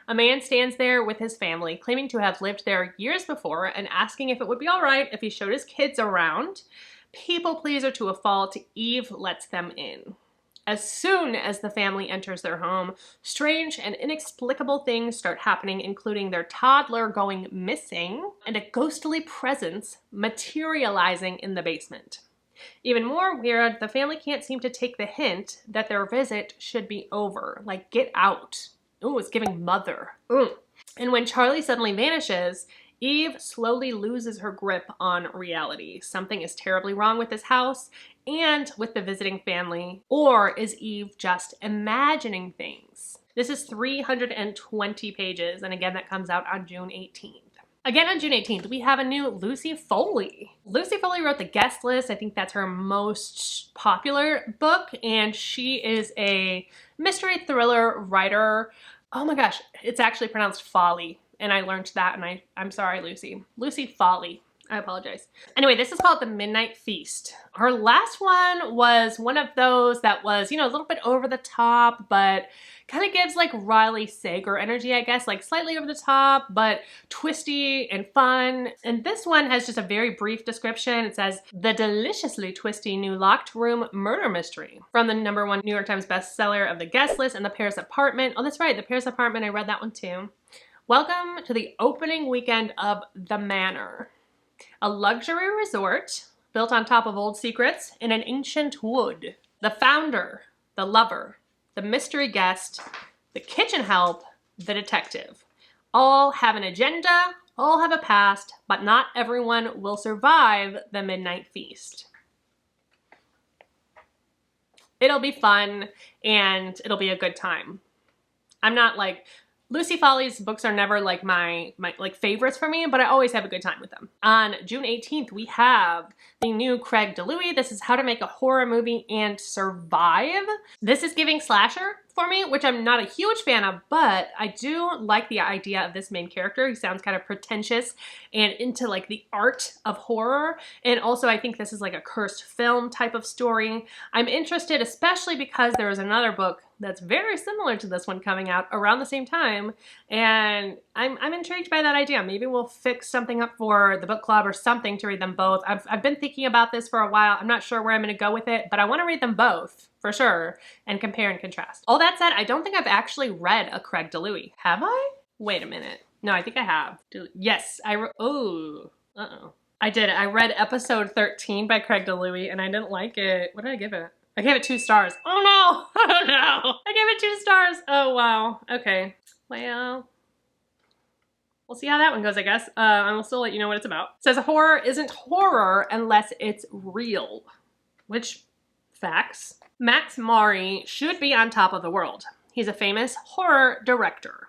A man stands there with his family, claiming to have lived there years before and asking if it would be all right if he showed his kids around. People pleaser to a fault, Eve lets them in. As soon as the family enters their home, strange and inexplicable things start happening, including their toddler going missing and a ghostly presence materializing in the basement. Even more weird, the family can't seem to take the hint that their visit should be over. Like, get out. Ooh, it's giving Mother. Ooh. And when Charlie suddenly vanishes, Eve slowly loses her grip on reality. Something is terribly wrong with this house and with the visiting family. Or is Eve just imagining things? This is 320 pages, and again, that comes out on June 18th. Again on June 18th, we have a new Lucy Foley. Lucy Foley wrote The Guest List. I think that's her most popular book, and she is a mystery thriller writer. Oh my gosh, it's actually pronounced Folly, and I learned that, and I'm sorry, Lucy. Lucy Foley. I apologize. Anyway, this is called The Midnight Feast. Her last one was one of those that was, you know, a little bit over the top, but kind of gives like Riley Sager energy, I guess, like slightly over the top, but twisty and fun. And this one has just a very brief description. It says, the deliciously twisty new locked room murder mystery from the #1 New York Times bestseller of The Guest List and The Paris Apartment. Oh, that's right, The Paris Apartment, I read that one too. Welcome to the opening weekend of The Manor, a luxury resort built on top of old secrets in an ancient wood. The founder, the lover, the mystery guest, the kitchen help, the detective, all have an agenda, all have a past, but not everyone will survive the midnight feast. It'll be fun and it'll be a good time. I'm not like, Lucy Foley's books are never like my like favorites for me, but I always have a good time with them. On June 18th, we have the new Craig DeLuey. This is How to Make a Horror Movie and Survive. This is giving slasher for me, which I'm not a huge fan of, but I do like the idea of this main character. He sounds kind of pretentious and into like the art of horror. And also I think this is like a cursed film type of story. I'm interested, especially because there is another book that's very similar to this one coming out around the same time, and I'm intrigued by that idea. Maybe we'll fix something up for the book club or something to read them both. I've been thinking about this for a while. I'm not sure where I'm going to go with it, but I want to read them both for sure and compare and contrast. All that said, I don't think I've actually read a Craig DeLuey. Have I? Wait a minute. No, I think I have. Yes, I did. I read episode 13 by Craig DeLuey and I didn't like it. What did I give it? I gave it 2 stars. Oh no! Oh no! I gave it 2 stars! Oh wow. Okay. Well, we'll see how that one goes, I guess. I will still let you know what it's about. It says horror isn't horror unless it's real. Which, facts. Max Maury should be on top of the world. He's a famous horror director.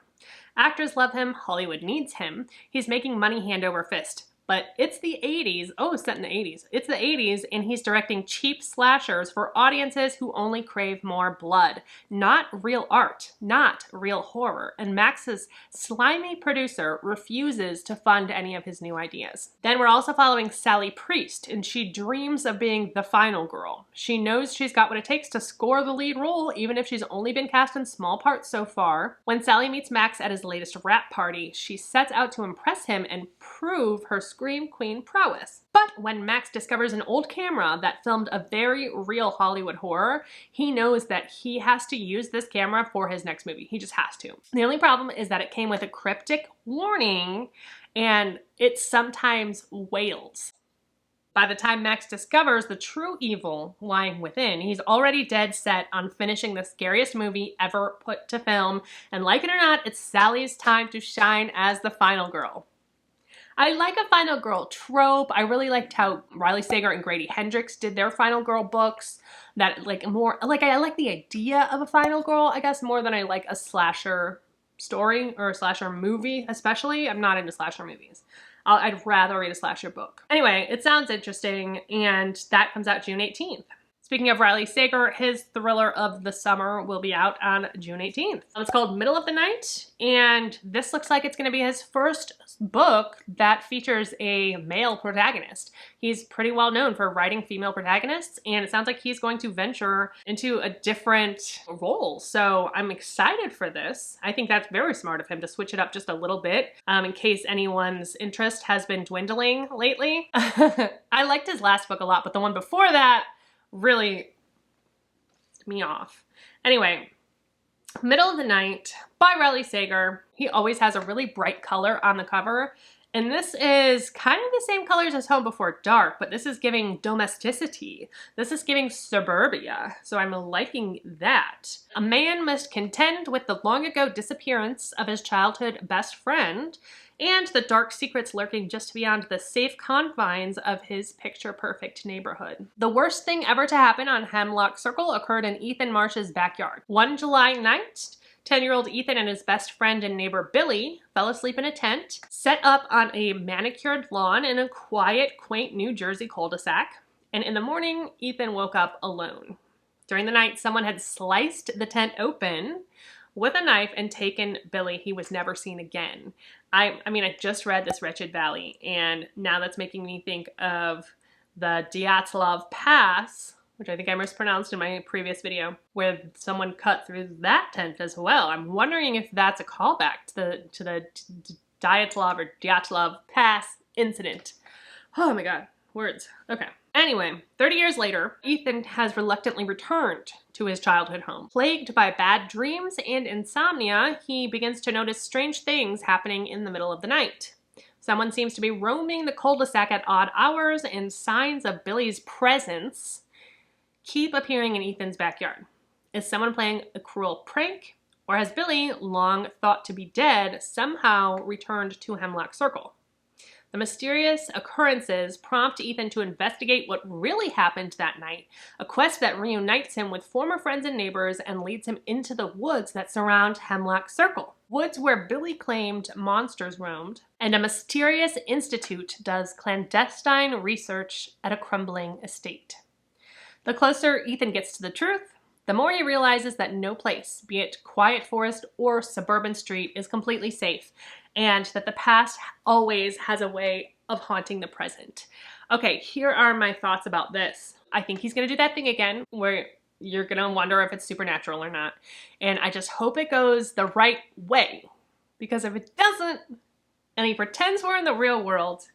Actors love him, Hollywood needs him. He's making money hand over fist. but it's the 80s. Oh, it's set in the 80s. It's the 80s, and he's directing cheap slashers for audiences who only crave more blood. Not real art, not real horror. And Max's slimy producer refuses to fund any of his new ideas. Then we're also following Sally Priest, and she dreams of being the final girl. She knows she's got what it takes to score the lead role, even if she's only been cast in small parts so far. When Sally meets Max at his latest rap party, she sets out to impress him and prove her Scream Queen prowess. But when Max discovers an old camera that filmed a very real Hollywood horror, he knows that he has to use this camera for his next movie. He just has to. The only problem is that it came with a cryptic warning, and it sometimes wails. By the time Max discovers the true evil lying within, he's already dead set on finishing the scariest movie ever put to film, and like it or not, it's Sally's time to shine as the final girl. I like a final girl trope. I really liked how Riley Sager and Grady Hendrix did their final girl books. That I like the idea of a final girl, I guess, more than I like a slasher story or a slasher movie, especially. I'm not into slasher movies. I'd rather read a slasher book. Anyway, it sounds interesting, and that comes out June 18th. Speaking of Riley Sager, his thriller of the summer will be out on June 18th. It's called Middle of the Night, and this looks like it's going to be his first book that features a male protagonist. He's pretty well known for writing female protagonists, and it sounds like he's going to venture into a different role. So I'm excited for this. I think that's very smart of him to switch it up just a little bit, in case anyone's interest has been dwindling lately. I liked his last book a lot, but the one before that really pissed me off. Anyway, Middle of the Night by Riley Sager. He always has a really bright color on the cover, and this is kind of the same colors as Home Before Dark, but this is giving domesticity. This is giving suburbia, so I'm liking that. A man must contend with the long ago disappearance of his childhood best friend and the dark secrets lurking just beyond the safe confines of his picture-perfect neighborhood. The worst thing ever to happen on Hemlock Circle occurred in Ethan Marsh's backyard. One July night, 10-year-old Ethan and his best friend and neighbor Billy fell asleep in a tent, set up on a manicured lawn in a quiet, quaint New Jersey cul-de-sac, and in the morning, Ethan woke up alone. During the night, someone had sliced the tent open with a knife and taken Billy. He was never seen again. I mean, I just read This Wretched Valley, and now that's making me think of the Dyatlov Pass, which I think I mispronounced in my previous video, where someone cut through that tent as well. I'm wondering if that's a callback to the Dyatlov Pass incident. Oh my god, words. Okay. Anyway, 30 years later, Ethan has reluctantly returned to his childhood home. Plagued by bad dreams and insomnia, he begins to notice strange things happening in the middle of the night. Someone seems to be roaming the cul-de-sac at odd hours, and signs of Billy's presence keep appearing in Ethan's backyard. Is someone playing a cruel prank, or has Billy, long thought to be dead, somehow returned to Hemlock Circle? The mysterious occurrences prompt Ethan to investigate what really happened that night, a quest that reunites him with former friends and neighbors and leads him into the woods that surround Hemlock Circle. Woods where Billy claimed monsters roamed, and a mysterious institute does clandestine research at a crumbling estate. The closer Ethan gets to the truth, the more he realizes that no place, be it quiet forest or suburban street, is completely safe, and that the past always has a way of haunting the present. Okay, here are my thoughts about this. I think he's gonna do that thing again where you're gonna wonder if it's supernatural or not. And I just hope it goes the right way. Because if it doesn't, and he pretends we're in the real world,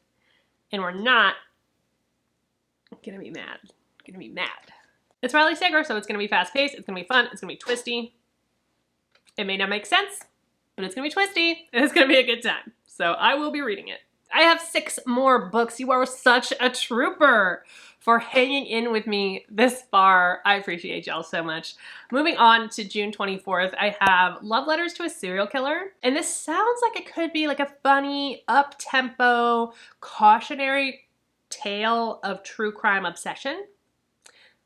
and we're not, I'm gonna be mad. I'm gonna be mad. It's Riley Sager, so it's gonna be fast-paced, it's gonna be fun, it's gonna be twisty. It may not make sense, but it's gonna be twisty, and it's gonna be a good time. So I will be reading it. I have 6 more books. You are such a trooper for hanging in with me this far. I appreciate y'all so much. Moving on to June 24th, I have Love Letters to a Serial Killer. And this sounds like it could be like a funny, up-tempo, cautionary tale of true crime obsession.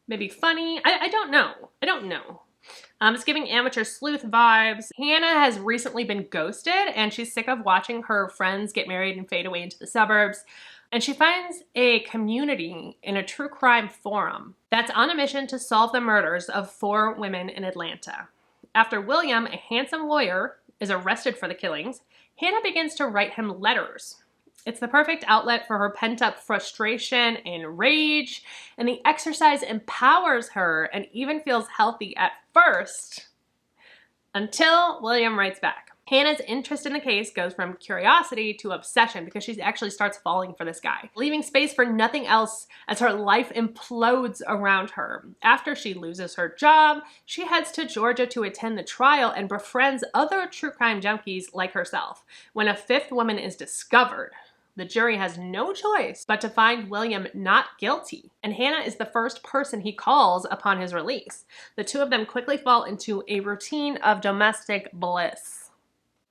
Maybe funny. I don't know. I don't know. It's giving amateur sleuth vibes. Hannah has recently been ghosted, and she's sick of watching her friends get married and fade away into the suburbs. And she finds a community in a true crime forum that's on a mission to solve the murders of 4 women in Atlanta. After William, a handsome lawyer, is arrested for the killings, Hannah begins to write him letters. It's the perfect outlet for her pent-up frustration and rage, and the exercise empowers her and even feels healthy at first, until William writes back. Hannah's interest in the case goes from curiosity to obsession because she actually starts falling for this guy, leaving space for nothing else as her life implodes around her. After she loses her job, she heads to Georgia to attend the trial and befriends other true crime junkies like herself. When a 5th woman is discovered, the jury has no choice but to find William not guilty, and Hannah is the first person he calls upon his release. The 2 of them quickly fall into a routine of domestic bliss.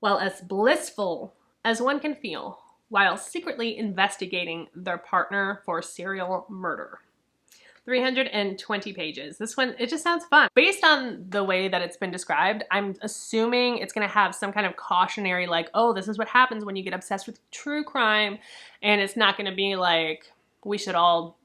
Well, as blissful as one can feel while secretly investigating their partner for serial murder. 320 pages. This one, it just sounds fun. Based on the way that it's been described, I'm assuming it's gonna have some kind of cautionary like, oh, this is what happens when you get obsessed with true crime, and it's not gonna be like, we should all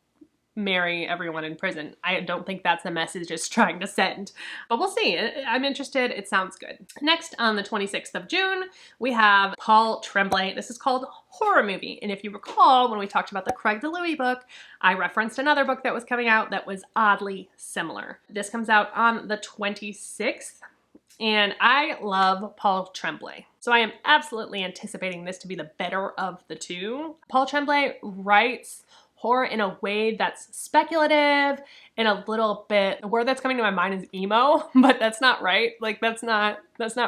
marry everyone in prison. I don't think that's the message it's trying to send, but we'll see. I'm interested. It sounds good. Next, on the 26th of June, we have Paul Tremblay. This is called Horror Movie, and if you recall, when we talked about the Craig DeLuey book, I referenced another book that was coming out that was oddly similar. This comes out on the 26th, and I love Paul Tremblay, so I am absolutely anticipating this to be the better of the 2. Paul Tremblay writes horror in a way that's speculative and a little bit, the word that's coming to my mind is emo, but that's not right. Like that's not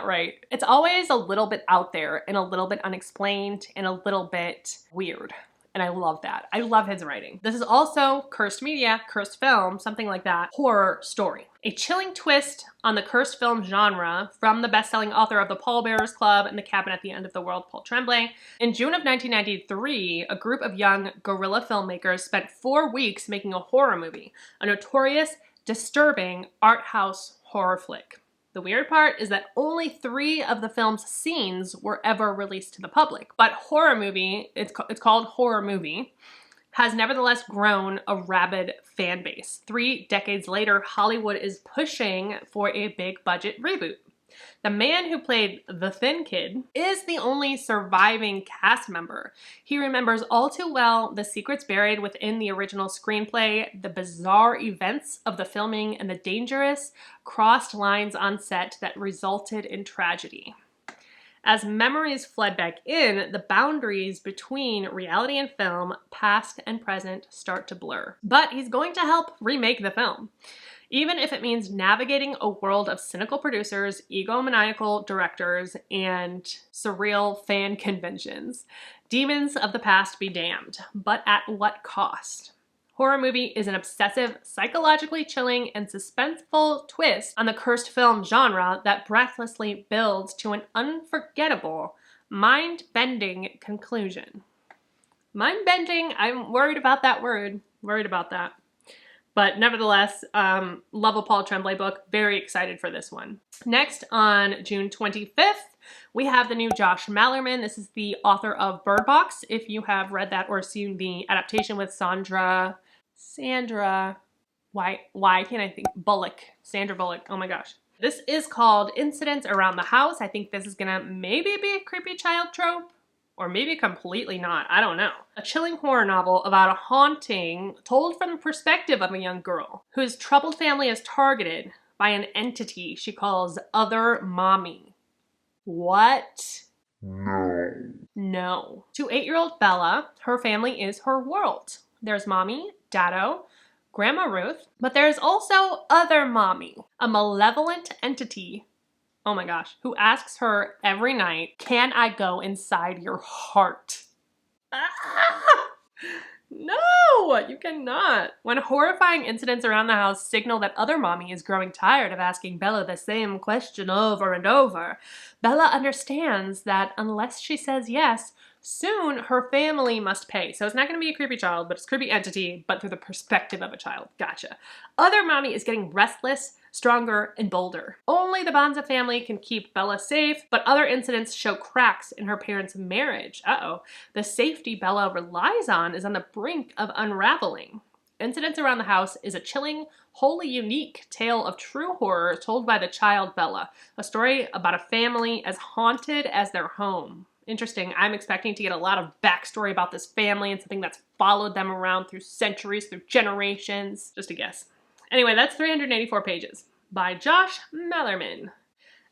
right. It's always a little bit out there and a little bit unexplained and a little bit weird. And I love that. I love his writing. This is also cursed media, cursed film, something like that, horror story. A chilling twist on the cursed film genre from the best-selling author of The Pallbearers Club and The Cabin at the End of the World, Paul Tremblay. In June of 1993, a group of young guerrilla filmmakers spent 4 weeks making a horror movie, a notorious, disturbing art house horror flick. The weird part is that only 3 of the film's scenes were ever released to the public. But Horror Movie, it's called Horror Movie, has nevertheless grown a rabid fan base. 3 decades later, Hollywood is pushing for a big budget reboot. The man who played the Thin Kid is the only surviving cast member. He remembers all too well the secrets buried within the original screenplay, the bizarre events of the filming, and the dangerous crossed lines on set that resulted in tragedy. As memories flood back in, the boundaries between reality and film, past and present, start to blur. But he's going to help remake the film, even if it means navigating a world of cynical producers, egomaniacal directors, and surreal fan conventions. Demons of the past be damned, but at what cost? Horror Movie is an obsessive, psychologically chilling, and suspenseful twist on the cursed film genre that breathlessly builds to an unforgettable, mind-bending conclusion. Mind-bending, I'm worried about that word. Worried about that. But nevertheless, love a Paul Tremblay book. Very excited for this one. Next, on June 25th, we have the new Josh Malerman. This is the author of Bird Box. If you have read that or seen the adaptation with Sandra, why can't I think? Sandra Bullock. Oh my gosh. This is called Incidents Around the House. I think this is gonna maybe be a creepy child trope. Or maybe completely not, I don't know. A chilling horror novel about a haunting told from the perspective of a young girl whose troubled family is targeted by an entity she calls Other Mommy. What? No. To 8-year-old Bella, her family is her world. There's Mommy, Dado, Grandma Ruth, but there's also Other Mommy, a malevolent entity, oh my gosh, who asks her every night, can I go inside your heart? No, you cannot. When horrifying incidents around the house signal that Other Mommy is growing tired of asking Bella the same question over and over, Bella understands that unless she says yes, soon her family must pay. So it's not going to be a creepy child, but it's a creepy entity, but through the perspective of a child. Gotcha. Other Mommy is getting restless, stronger, and bolder. Only the Bonza family can keep Bella safe, but other incidents show cracks in her parents' marriage. Uh-oh. The safety Bella relies on is on the brink of unraveling. Incidents Around the House is a chilling, wholly unique tale of true horror told by the child Bella, a story about a family as haunted as their home. Interesting. I'm expecting to get a lot of backstory about this family and something that's followed them around through centuries, through generations. Just a guess. Anyway, that's 384 pages by Josh Mellerman.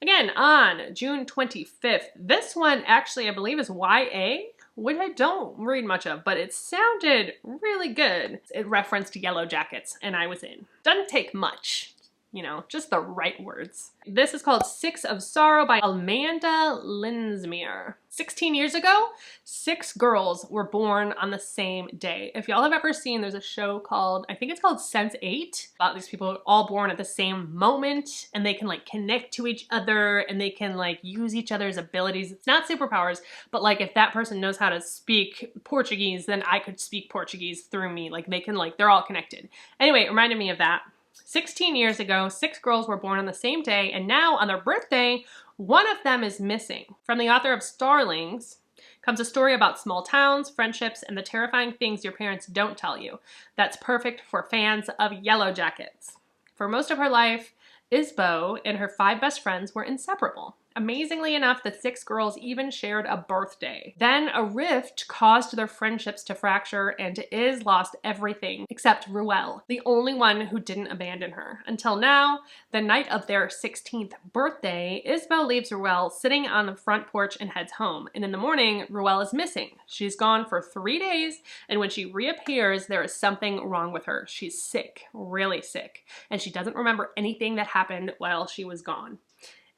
Again, on June 25th. This one actually, I believe, is YA, which I don't read much of, but it sounded really good. It referenced Yellow Jackets, and I was in. Doesn't take much. You know, just the right words. This is called Six of Sorrow by Amanda Linsmeer. 16 years ago, 6 girls were born on the same day. If y'all have ever seen, there's a show called, I think it's called Sense8, about these people all born at the same moment, and they can like connect to each other, and they can like use each other's abilities. It's not superpowers, but like if that person knows how to speak Portuguese, then I could speak Portuguese through me. Like they can like, they're all connected. Anyway, it reminded me of that. 16 years ago, 6 girls were born on the same day, and now on their birthday, one of them is missing. From the author of Starlings comes a story about small towns, friendships, and the terrifying things your parents don't tell you. That's perfect for fans of Yellow Jackets. For most of her life, Isbo and her 5 best friends were inseparable. Amazingly enough, the 6 girls even shared a birthday. Then a rift caused their friendships to fracture, and Iz lost everything except Ruel, the only one who didn't abandon her. Until now, the night of their 16th birthday, Isbo leaves Ruel sitting on the front porch and heads home. And in the morning, Ruel is missing. She's gone for 3 days, and when she reappears, there is something wrong with her. She's sick, really sick, and she doesn't remember anything that happened while she was gone.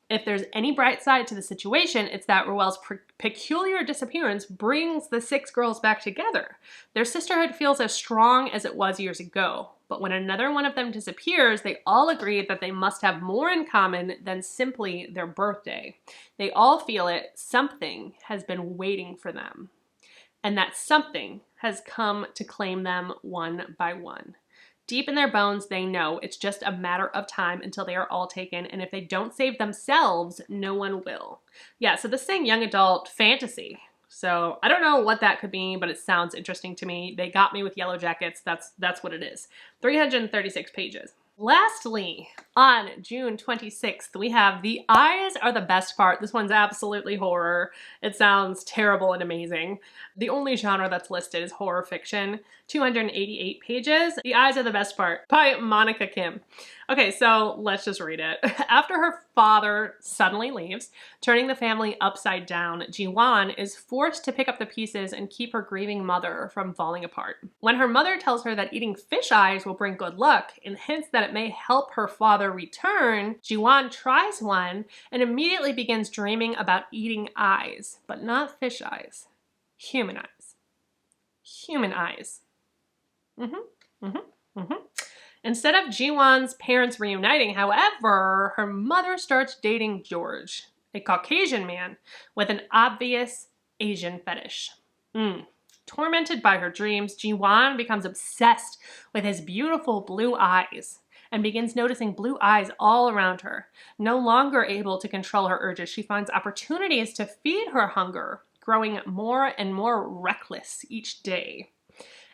If there's any bright side to the situation, it's that Ruel's peculiar disappearance brings the 6 girls back together. Their sisterhood feels as strong as it was years ago, but when another one of them disappears, they all agree that they must have more in common than simply their birthday. They all feel it. Something has been waiting for them, and that something has come to claim them one by one. Deep in their bones, they know it's just a matter of time until they are all taken, and if they don't save themselves, no one will. Yeah, so this is saying young adult fantasy. So I don't know what that could be, but it sounds interesting to me. They got me with Yellow Jackets. That's what it is. 336 pages. Lastly, on June 26th, we have The Eyes Are the Best Part. This one's absolutely horror. It sounds terrible and amazing. The only genre that's listed is horror fiction. 288 pages. The Eyes Are the Best Part by Monica Kim. Okay, so let's just read it. After her father suddenly leaves, turning the family upside down, Ji-won is forced to pick up the pieces and keep her grieving mother from falling apart. When her mother tells her that eating fish eyes will bring good luck and hints that it may help her father return, Ji-won tries one and immediately begins dreaming about eating eyes, but not fish eyes. Human eyes. Human eyes. Instead of Ji-won's parents reuniting, however, her mother starts dating George, a Caucasian man with an obvious Asian fetish. Tormented by her dreams, Ji-won becomes obsessed with his beautiful blue eyes and begins noticing blue eyes all around her. No longer able to control her urges, she finds opportunities to feed her hunger, growing more and more reckless each day.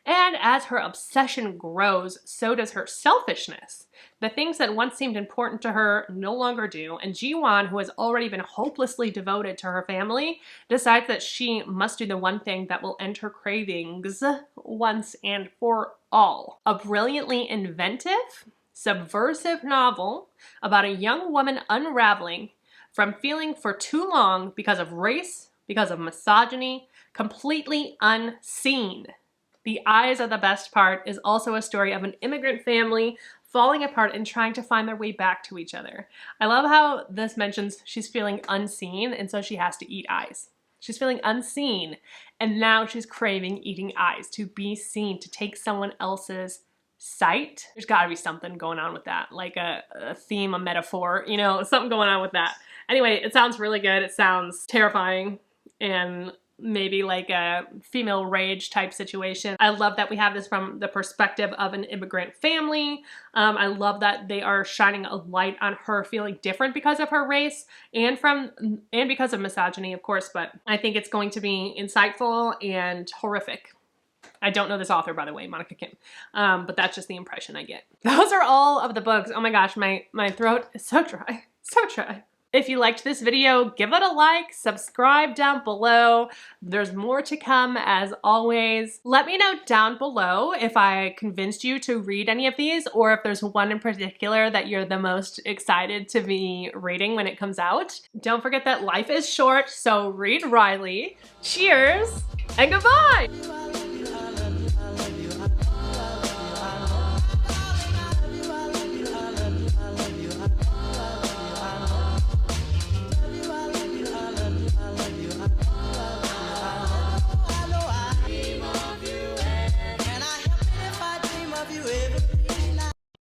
And as her obsession grows, so does her selfishness. The things that once seemed important to her no longer do, and Ji-won, who has already been hopelessly devoted to her family, decides that she must do the one thing that will end her cravings once and for all. A brilliantly inventive, subversive novel about a young woman unraveling from feeling for too long because of race, because of misogyny, completely unseen. The Eyes Are the Best Part is also a story of an immigrant family falling apart and trying to find their way back to each other. I love how this mentions she's feeling unseen, and so she has to eat eyes. She's feeling unseen, and now she's craving eating eyes, to be seen, to take someone else's sight. There's gotta be something going on with that, like a theme, a metaphor, you know, something going on with that. Anyway, it sounds really good. It sounds terrifying and maybe like a female rage type situation. I love that we have this from the perspective of an immigrant family. I love that they are shining a light on her feeling different because of her race and because of misogyny, of course, but I think it's going to be insightful and horrific. I don't know this author, by the way, Monica Kim, but that's just the impression I get. Those are all of the books. Oh my gosh, my throat is so dry, so dry. If you liked this video, give it a like, subscribe down below. There's more to come as always. Let me know down below if I convinced you to read any of these or if there's one in particular that you're the most excited to be reading when it comes out. Don't forget that life is short, so read Riley. Cheers and goodbye!